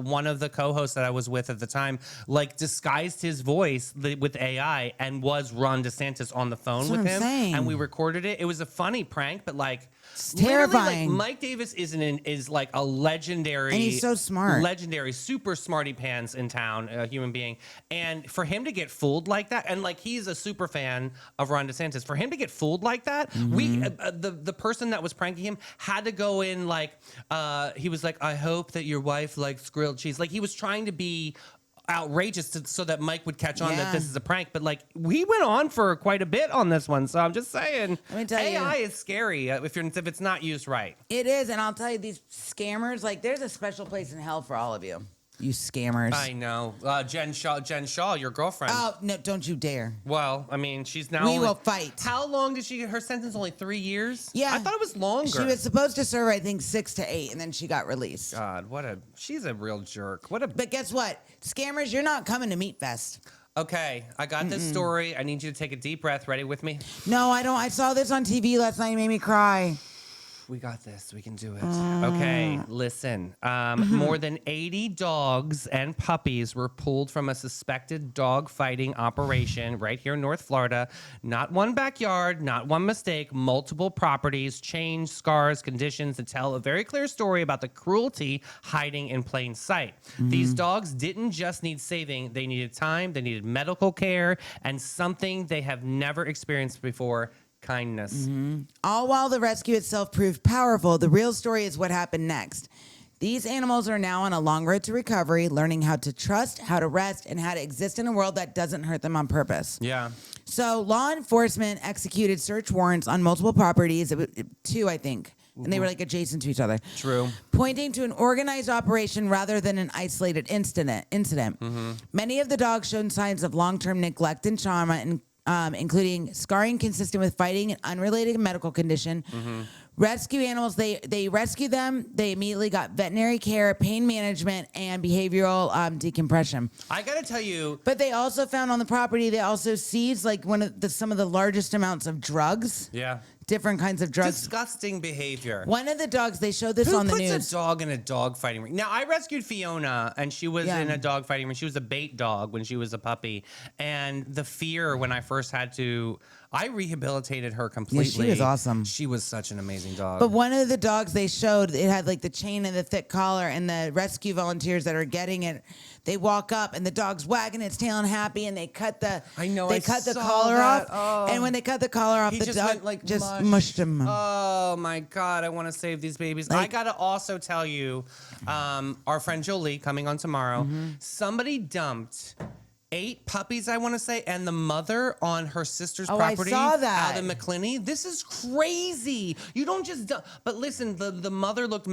one of the co-hosts that I was with at the time like disguised his voice with AI and was Ron DeSantis on the phone That's with what I'm him, saying. and we recorded it. It was a funny prank, but like. It's Literally, terrifying. like, Mike Davis is like a legendary, And he's so smart. legendary, super smarty pants in town, a human being. And for him to get fooled like that, and like he's a super fan of Ron DeSantis, for him to get fooled like that, we the person that was pranking him had to go in like he was like, I hope that your wife likes grilled cheese. Like he was trying to be outrageous so that Mike would catch on that Yeah. this is a prank, but like we went on for quite a bit on this one, so I'm just saying Let me tell you. AI is scary if it's not used right. It is, and I'll tell you, these scammers, like there's a special place in hell for all of you. You scammers. I know. Jen Shaw, your girlfriend. Oh, no, don't you dare. Well, I mean, she's now. We only- will fight. How long did she get her sentence? Only 3 years? Yeah. I thought it was longer. She was supposed to serve, I think, 6 to 8, and then she got released. God, she's a real jerk. But guess what? Scammers, you're not coming to Meat Fest. Okay, I got this story. I need you to take a deep breath. Ready with me? No, I don't. I saw this on TV last night. It made me cry. We got this. We can do it. Okay, listen. More than 80 dogs and puppies were pulled from a suspected dog fighting operation right here in North Florida. Not one backyard, not one mistake, multiple properties, change, scars, conditions that tell a very clear story about the cruelty hiding in plain sight. These dogs didn't just need saving, they needed time, they needed medical care, and something they have never experienced before. Kindness. All while the rescue itself proved powerful, the real story is what happened next. These animals are now on a long road to recovery, learning how to trust, how to rest, and how to exist in a world that doesn't hurt them on purpose. Yeah. So law enforcement executed search warrants on multiple properties, 2, I think, and they were like adjacent to each other. True. Pointing to an organized operation rather than an isolated incident. Many of the dogs showed signs of long-term neglect and trauma, including scarring consistent with fighting, an unrelated medical condition. Rescue animals, they rescued them. They immediately got veterinary care, pain management, and behavioral decompression. I gotta tell you, But they also found on the property, they also seized like some of the largest amounts of drugs, yeah, different kinds of drugs. disgusting behavior. One of the dogs, they showed this Who on the puts news. a dog in a dog fighting ring? Now, I rescued Fiona, and she was Yeah. in a dog fighting ring. She was a bait dog when she was a puppy, and the fear when I first had to, I rehabilitated her completely. was awesome. She was such an amazing dog. But one of the dogs they showed, it had like the chain and the thick collar, and the rescue volunteers that are getting it, they walk up and the dog's wagging its tail and happy, and they cut the I cut the saw collar that. off, and when they cut the collar off, He the just dog went like just mush. mushed him. Oh my God, I want to save these babies. I Like- gotta also tell you, our friend Jolie coming on tomorrow, somebody dumped 8 puppies, I want to say, and the mother on her sister's Oh, I property saw that. out in McClinney. This is crazy. You don't just dump. But listen, the mother looked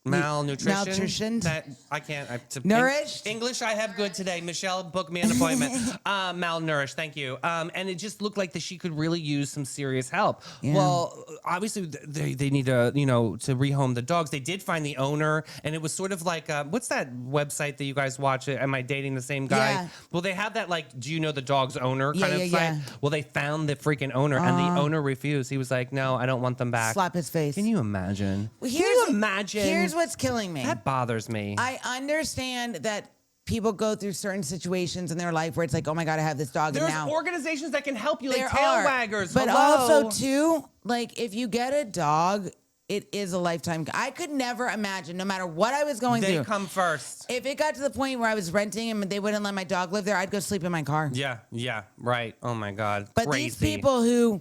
Malnutrition. Malnutrition. That I can't. Nourished? English I have good today. Michelle, book me an appointment. Malnourished. Thank you. And it just looked like that she could really use some serious help. Yeah. Well, obviously they need to to rehome the dogs. They did find the owner, and it was sort of like what's that website that you guys watch? Am I dating the same guy? Yeah. Well, they have that like, do you know the dog's owner kind Yeah, of yeah, site? yeah. Well, they found the freaking owner, and the owner refused. He was like, "No, I don't want them back." Slap his face. Can you imagine? Well, Can you imagine? Here's what's killing me. That bothers me. I understand that people go through certain situations in their life where it's like, oh my God, I have this dog. There's and now organizations that can help you, like there tail are. waggers. But Hello. also, too, like if you get a dog, it is a lifetime. I could never imagine, no matter what I was going they through, come first. if it got to the point where I was renting and they wouldn't let my dog live there, I'd go sleep in my car. Yeah, right. Oh my God. But Crazy. these people who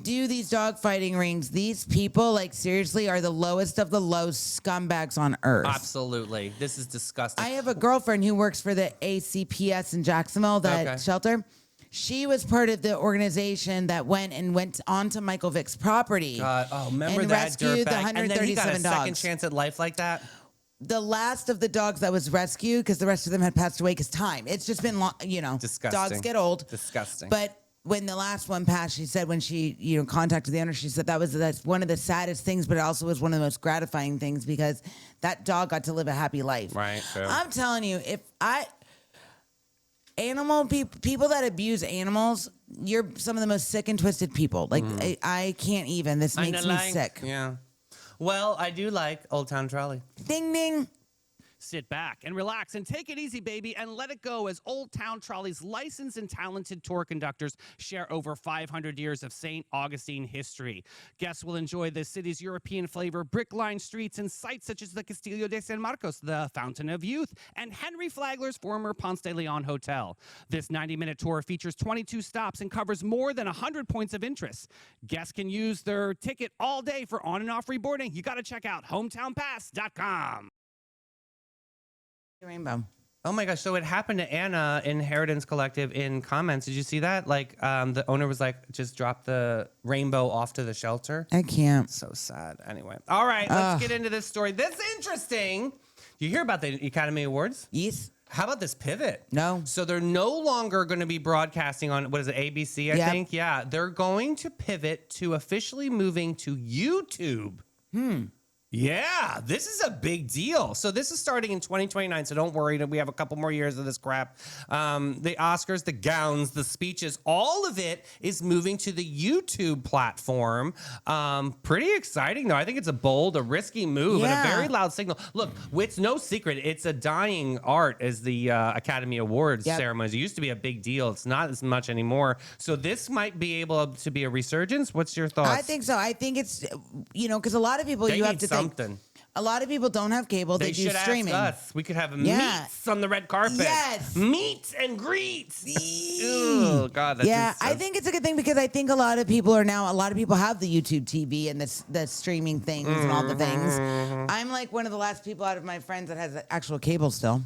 do these dog fighting rings, these people, like, seriously, are the lowest of the low scumbags on earth. Absolutely. This is disgusting. I have a girlfriend who works for the ACPS in Jacksonville, that Okay. shelter. She was part of the organization that went onto Michael Vick's property. God, remember and that rescued the dirtbag? And then he got a 137 second dogs. chance at life like that? The last of the dogs that was rescued, because the rest of them had passed away because time. It's just been long, Disgusting. dogs get old. Disgusting. But when the last one passed, she said when she, contacted the owner, she said that's one of the saddest things, but it also was one of the most gratifying things because that dog got to live a happy life. Right, true. I'm telling you, people that abuse animals, you're some of the most sick and twisted people. Like, I can't even. This makes me sick. Yeah. Well, I do like Old Town Trolley. Ding, ding. Sit back and relax and take it easy, baby, and let it go as Old Town Trolley's licensed and talented tour conductors share over 500 years of St. Augustine history. Guests will enjoy the city's European flavor, brick-lined streets, and sites such as the Castillo de San Marcos, the Fountain of Youth, and Henry Flagler's former Ponce de Leon Hotel. This 90-minute tour features 22 stops and covers more than 100 points of interest. Guests can use their ticket all day for on and off reboarding. You got to check out hometownpass.com. Rainbow. Oh my gosh. So it happened to Anna Inheritance Collective in comments. Did you see that? Like, the owner was like, just drop the rainbow off to the shelter. I can't. So sad. Anyway. All right. Let's get into this story. This is interesting. You hear about the Academy Awards? Yes. How about this pivot? No. So they're no longer going to be broadcasting on, what is it, ABC, I Yep. think? Yeah. They're going to pivot to officially moving to YouTube. Yeah, this is a big deal. So this is starting in 2029, so don't worry. We have a couple more years of this crap. The Oscars, the gowns, the speeches, all of it is moving to the YouTube platform. Pretty exciting, though. I think it's a bold, a risky move, and Yeah. a very loud signal. Look, it's no secret. It's a dying art as the Academy Awards Yep. ceremonies. It used to be a big deal. It's not as much anymore. So this might be able to be a resurgence. What's your thoughts? I think so. I think it's, because a lot of people, They you have need to think. something. A lot of people don't have cable. They do should streaming. ask us. We could have Yeah. meets on the red carpet. Yes. Meets and greets. Oh, God. That's Yeah, just I think it's a good thing because I think a lot of people have the YouTube TV and the streaming things and all the things. I'm like one of the last people out of my friends that has actual cable still.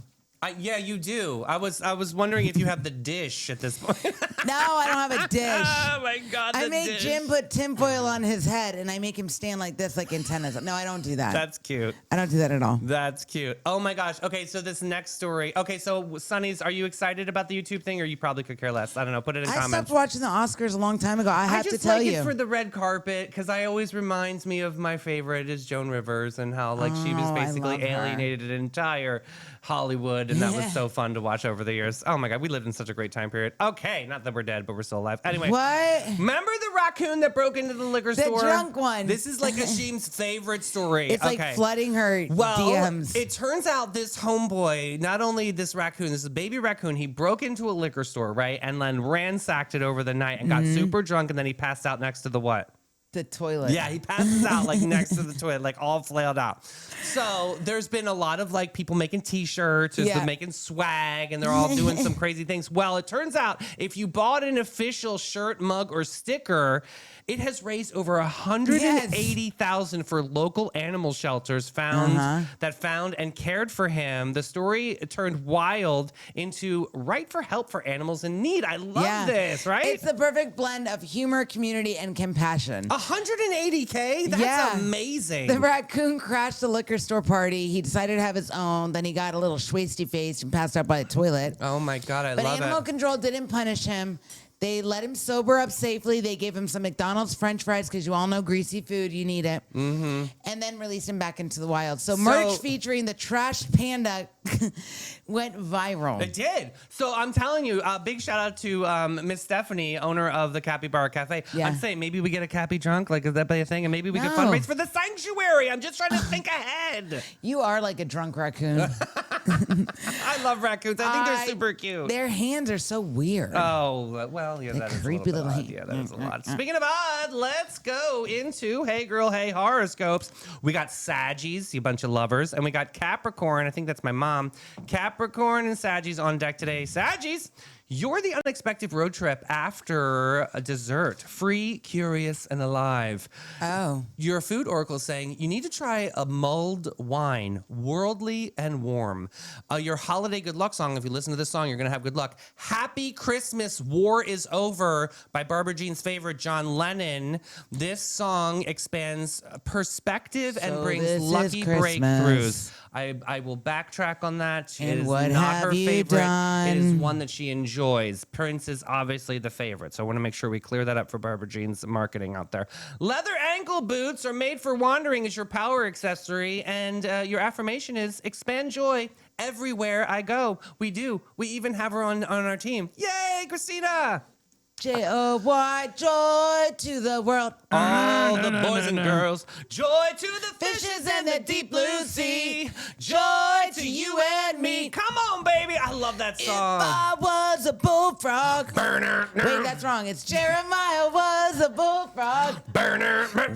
Yeah, you do. I was wondering if you have the dish at this point. No, I don't have a dish. Oh, my God. I the make dish. Jim put tinfoil on his head and I make him stand like this, like antennas. No, I don't do that. That's cute. I don't do that at all. That's cute. Oh, my gosh. Okay, so this next story. Okay, so, Sunnies, are you excited about the YouTube thing, or you probably could care less? I don't know. Put it in I comments. stopped watching the Oscars a long time ago. I have just to tell like you. it for the red carpet because I always reminds me of my favorite is Joan Rivers and how like she was Oh, I basically love her. alienated an entire Hollywood, and that was so fun to watch over the years. Oh my God, we lived in such a great time period. Okay, not that we're dead, but we're still alive. Anyway, What? remember the raccoon that broke into the liquor The store? drunk one. This is like Hashim's favorite story. It's okay. like flooding her Well, DMs. it turns out this homeboy, not only this raccoon, this is a baby raccoon, he broke into a liquor store, right? And then ransacked it over the night and got super drunk, and then he passed out next to the what? the toilet. Yeah, he passes out like next to the toilet, like all flailed out. So there's been a lot of like people making t-shirts, Yeah. making swag, and they're all doing some crazy things. Well, it turns out if you bought an official shirt, mug, or sticker, it has raised over $180,000 for local animal shelters that found and cared for him. The story turned wild into right for help for animals in need. I love this, right? It's the perfect blend of humor, community, and compassion. $180K? That's Yeah. amazing. The raccoon crashed the liquor store party. He decided to have his own. Then he got a little schwasty faced and passed out by the toilet. Oh my God, I But love animal it. control didn't punish him. They let him sober up safely. They gave him some McDonald's French fries because you all know greasy food, you need it. Mm-hmm. And then released him back into the wild. So merch featuring the trashed panda went viral. It did. So I'm telling you, big shout out to Miss Stephanie, owner of the Capybara Cafe. Yeah. I'm saying maybe we get a Cappy drunk, like is that be a thing? And maybe we could No. fundraise for the sanctuary. I'm just trying to think ahead. You are like a drunk raccoon. I love raccoons. I think they're super cute. Their hands are so weird. Oh, well, yeah, The that is a creepy little bit little odd. hand. Yeah, that is a lot. Speaking of odd, let's go into Hey Girl, Hey Horoscopes. We got Saggies, you bunch of lovers, and we got Capricorn. I think that's my mom. Capricorn and Saggies on deck today. Saggies, you're the unexpected road trip after a dessert. Free, curious, and alive. Oh. Your food oracle is saying you need to try a mulled wine, worldly and warm. Your holiday good luck song, if you listen to this song, you're going to have good luck. Happy Christmas, War is Over by Barbara Jean's favorite, John Lennon. This song expands perspective and So brings this is lucky Christmas. breakthroughs. I will backtrack on that. It And is what not have her you favorite. It is done? one that she enjoys. Prince is obviously the favorite. So I want to make sure we clear that up for Barbara Jean's marketing out there. Leather ankle boots are made for wandering as your power accessory. And your affirmation is expand joy everywhere I go. We do. We even have her on our team. Yay, Christina! J-O-Y, joy to the world. All the boys and girls, joy to the Fishes in the deep blue sea, joy to you and me. Come on, baby. I love that If song. I was a bullfrog. Wait, that's wrong. It's Jeremiah was a bullfrog.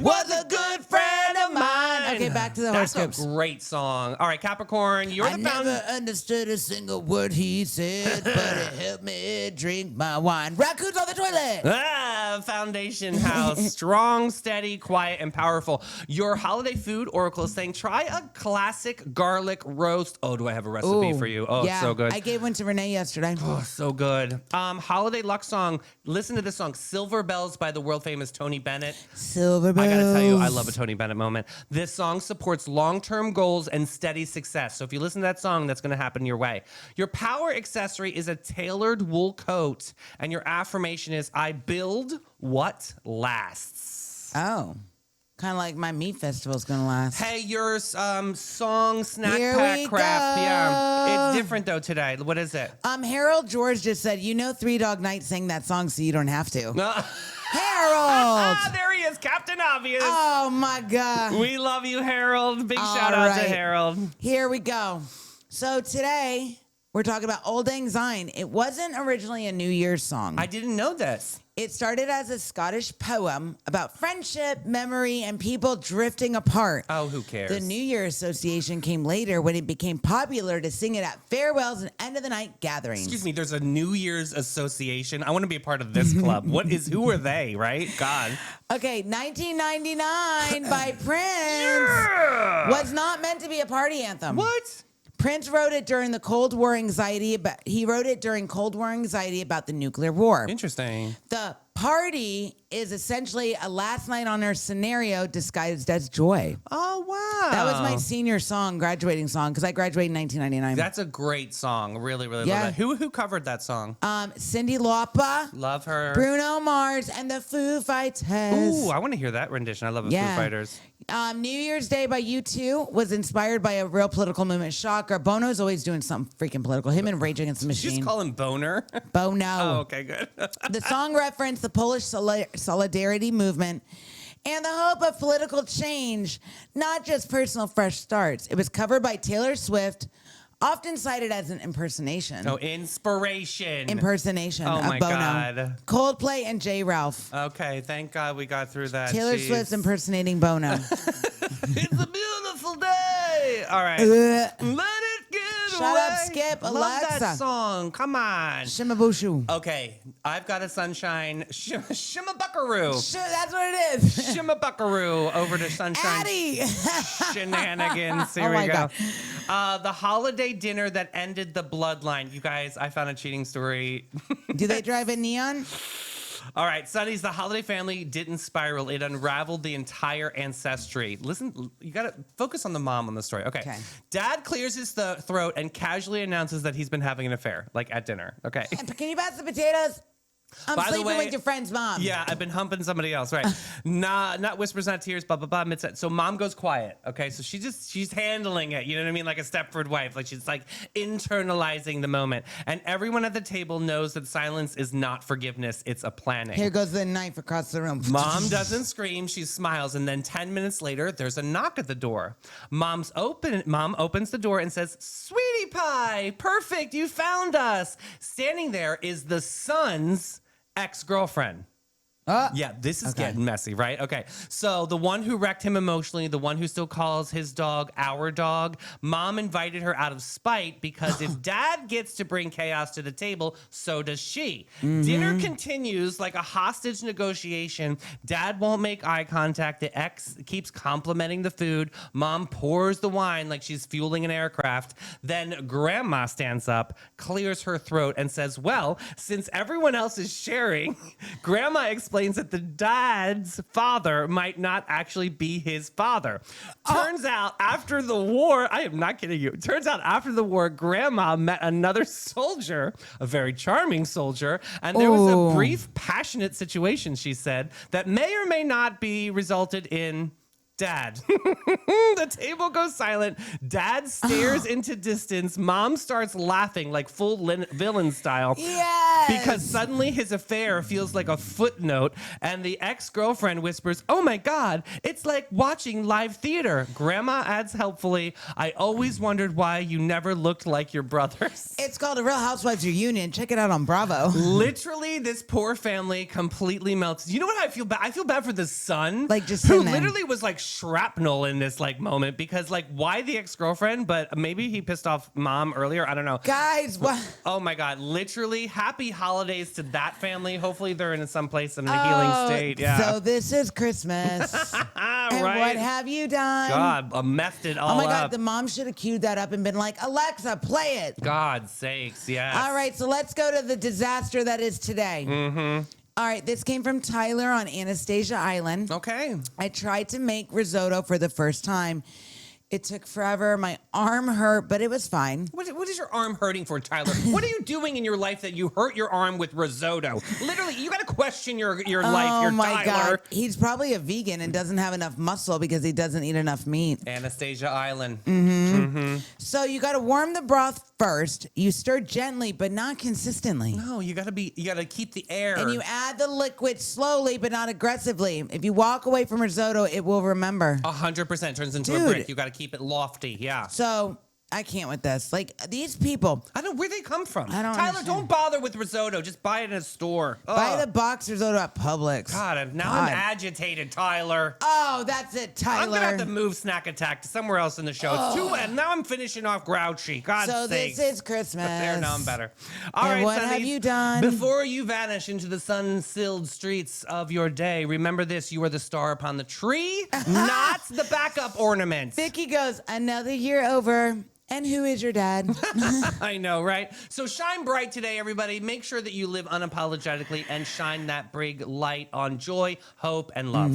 Was a good friend of mine. Okay, back to the That's a horoscopes. great song. All right, Capricorn, you're I the never founder. understood a single word he said, but it helped me drink my wine. Raccoons on the toilet. Foundation House. Strong, steady, quiet, and powerful. Your holiday food oracle is saying try a classic garlic roast. Oh, do I have a recipe Ooh, for you? Oh, yeah, it's so good. I gave one to Renee yesterday. Oh, so good. Holiday luck song. Listen to this song, Silver Bells by the world famous Tony Bennett. Silver bells. I gotta tell you, I love a Tony Bennett moment. This song supports long-term goals and steady success. So if you listen to that song, that's gonna happen your way. Your power accessory is a tailored wool coat, and your affirmation is, I build what lasts. Oh, kind of like my meat festival's gonna last. Hey, your song snack Here pack we craft. go. Yeah, it's different though today. What is it? Harold George just said, you know, Three Dog Night sang that song, so you don't have to. Harold! There he is, Captain Obvious. Oh my God. We love you, Harold. Big All shout out to right. Harold. Here we go. So today we're talking about Old Lang Syne. It wasn't originally a New Year's song. I didn't know this. It started as a Scottish poem about friendship, memory, and people drifting apart. Oh, who cares? The New Year Association came later when it became popular to sing it at farewells and end of the night gatherings. Excuse me, there's a New Year's Association. I want to be a part of this club. Who are they, right? God. Okay, 1999 by Prince was not meant to be a party anthem. What? Prince wrote it during the Cold War anxiety, but he wrote it during Cold War anxiety about the nuclear war. Interesting. The party is essentially a last night on earth scenario disguised as joy. Oh, wow. That was my senior song, graduating song, because I graduated in 1999. That's a great song. Really, really Yeah. love that. Who covered that song? Cyndi Lauper, Love her. Bruno Mars, and the Foo Fighters. Ooh, I want to hear that rendition. I love the Yeah. Foo Fighters. New Year's Day by U2 was inspired by a real political movement. Shocker. Bono's always doing something freaking political. Him and Rage Against the Did you Machine. just call him Boner? Bono. Oh, okay, good. The song referenced the Polish solidarity movement and the hope of political change, not just personal fresh starts. It was covered by Taylor Swift, often cited as an impersonation. Oh, inspiration. Impersonation Oh of my Bono. God. Coldplay and J. Ralph. Okay, thank God we got through that. Taylor Jeez. Swift's impersonating Bono. It's a beautiful day. All right. Ugh. Let it get Shut away. up, Skip. Love Alexa. that song. Come on. Shimabushu. Okay, I've got a sunshine. Shimmabuckaroo. That's what it is. Shimmabuckaroo over to sunshine Addie. shenanigans. Here Oh we my go. God. The holiday dinner that ended the bloodline. You guys, I found a cheating story. Do they drive a neon? All right, Sonny's the holiday family didn't spiral. It unraveled the entire ancestry. Listen, you got to focus on the mom on the story. Okay. Dad clears his throat and casually announces that he's been having an affair, like at dinner. Okay. Can you pass the potatoes? I'm By the sleeping way- with your friend's mom. Yeah, I've been humping somebody else, right? Not whispers, not tears, blah, blah, blah, mid-set. So mom goes quiet, okay? So she's handling it, you know what I mean? Like a Stepford wife. Like she's like internalizing the moment. And everyone at the table knows that silence is not forgiveness, it's a planning. Here goes the knife across the room. Mom doesn't scream, she smiles, and then 10 minutes later, there's a knock at the door. Mom opens the door and says, "Sweetie pie, perfect, you found us." Standing there is the son's ex-girlfriend. Yeah, this is getting messy, right? Okay, so the one who wrecked him emotionally, the one who still calls his dog our dog, mom invited her out of spite because if dad gets to bring chaos to the table, so does she. Dinner continues like a hostage negotiation. Dad won't make eye contact. The ex keeps complimenting the food. Mom pours the wine like she's fueling an aircraft. Then grandma stands up, clears her throat, and says, well, since everyone else is sharing, grandma explains that the dad's father might not actually be his father. Turns out after the war, I am not kidding you. Turns out after the war, grandma met another soldier, a very charming soldier, and there was a brief, passionate situation, she said, that may or may not be resulted in dad. The table goes silent. Dad stares into distance. Mom starts laughing like full villain style. Yes. Because suddenly his affair feels like a footnote, and the ex-girlfriend whispers, "Oh my God, it's like watching live theater." Grandma adds helpfully, "I always wondered why you never looked like your brothers." It's called a Real Housewives Reunion. Check it out on Bravo. Literally, this poor family completely melts. You know what I feel bad? I feel bad for the son, Like, just who him then. literally was like shrapnel in this like moment because like why the ex-girlfriend? But maybe he pissed off mom earlier. I don't know. Guys, what? Oh my God! Literally, happy holidays to that family. Hopefully, they're in some place in a healing state. Yeah. So this is Christmas. And right. what have you done? God, I messed it all Oh my up. God, the mom should have queued that up and been like, Alexa, play it. God's sakes, yes. All right, so let's go to the disaster that is today. All right, this came from Tyler on Anastasia Island. Okay. I tried to make risotto for the first time. It took forever. My arm hurt, but it was fine. What is your arm hurting for, Tyler? What are you doing in your life that you hurt your arm with risotto? Literally, you got to question your life, your Oh my Tyler. God. He's probably a vegan and doesn't have enough muscle because he doesn't eat enough meat. Anastasia Island. So you got to warm the broth first. You stir gently, but not consistently. No, you got to keep the air. And you add the liquid slowly, but not aggressively. If you walk away from risotto, it will remember. 100% turns into a Dude. brick. You got to keep it lofty. Yeah. So I can't with this. Like, these people, I don't. Where they come from? I don't Tyler, understand. don't bother with risotto. Just buy it in a store. buy Ugh. the box risotto at Publix. God, I'm God. agitated, Tyler. Oh, that's it, Tyler. I'm gonna have to move Snack Attack to somewhere else in the show. It's too and now I'm finishing off grouchy. God's So sakes. this is Christmas. There, now I'm better. All And right, what have Sonnies, you done? Before you vanish into the sun-filled streets of your day, remember this: you are the star upon the tree, not the backup ornament. Vicky goes, another year over. And who is your dad? I know, right? So shine bright today, everybody. Make sure that you live unapologetically and shine that big light on joy, hope, and love.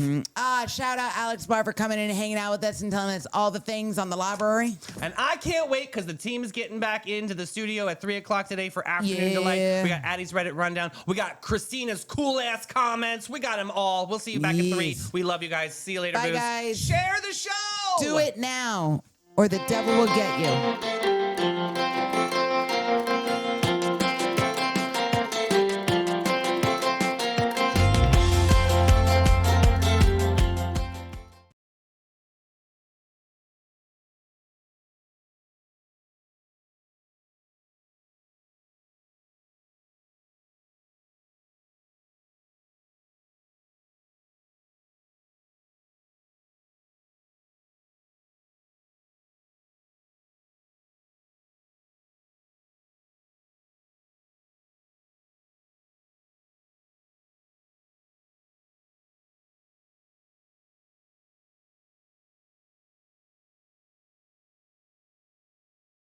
Shout out Alex Barr for coming in and hanging out with us and telling us all the things on the library. And I can't wait because the team is getting back into the studio at 3 o'clock today for Afternoon Yeah. Delight. We got Addie's Reddit Rundown. We got Christina's cool-ass comments. We got them all. We'll see you back at 3. Yes. We love you guys. See you later, Bye, boos. guys. Share the show! Do it now, or the devil will get you.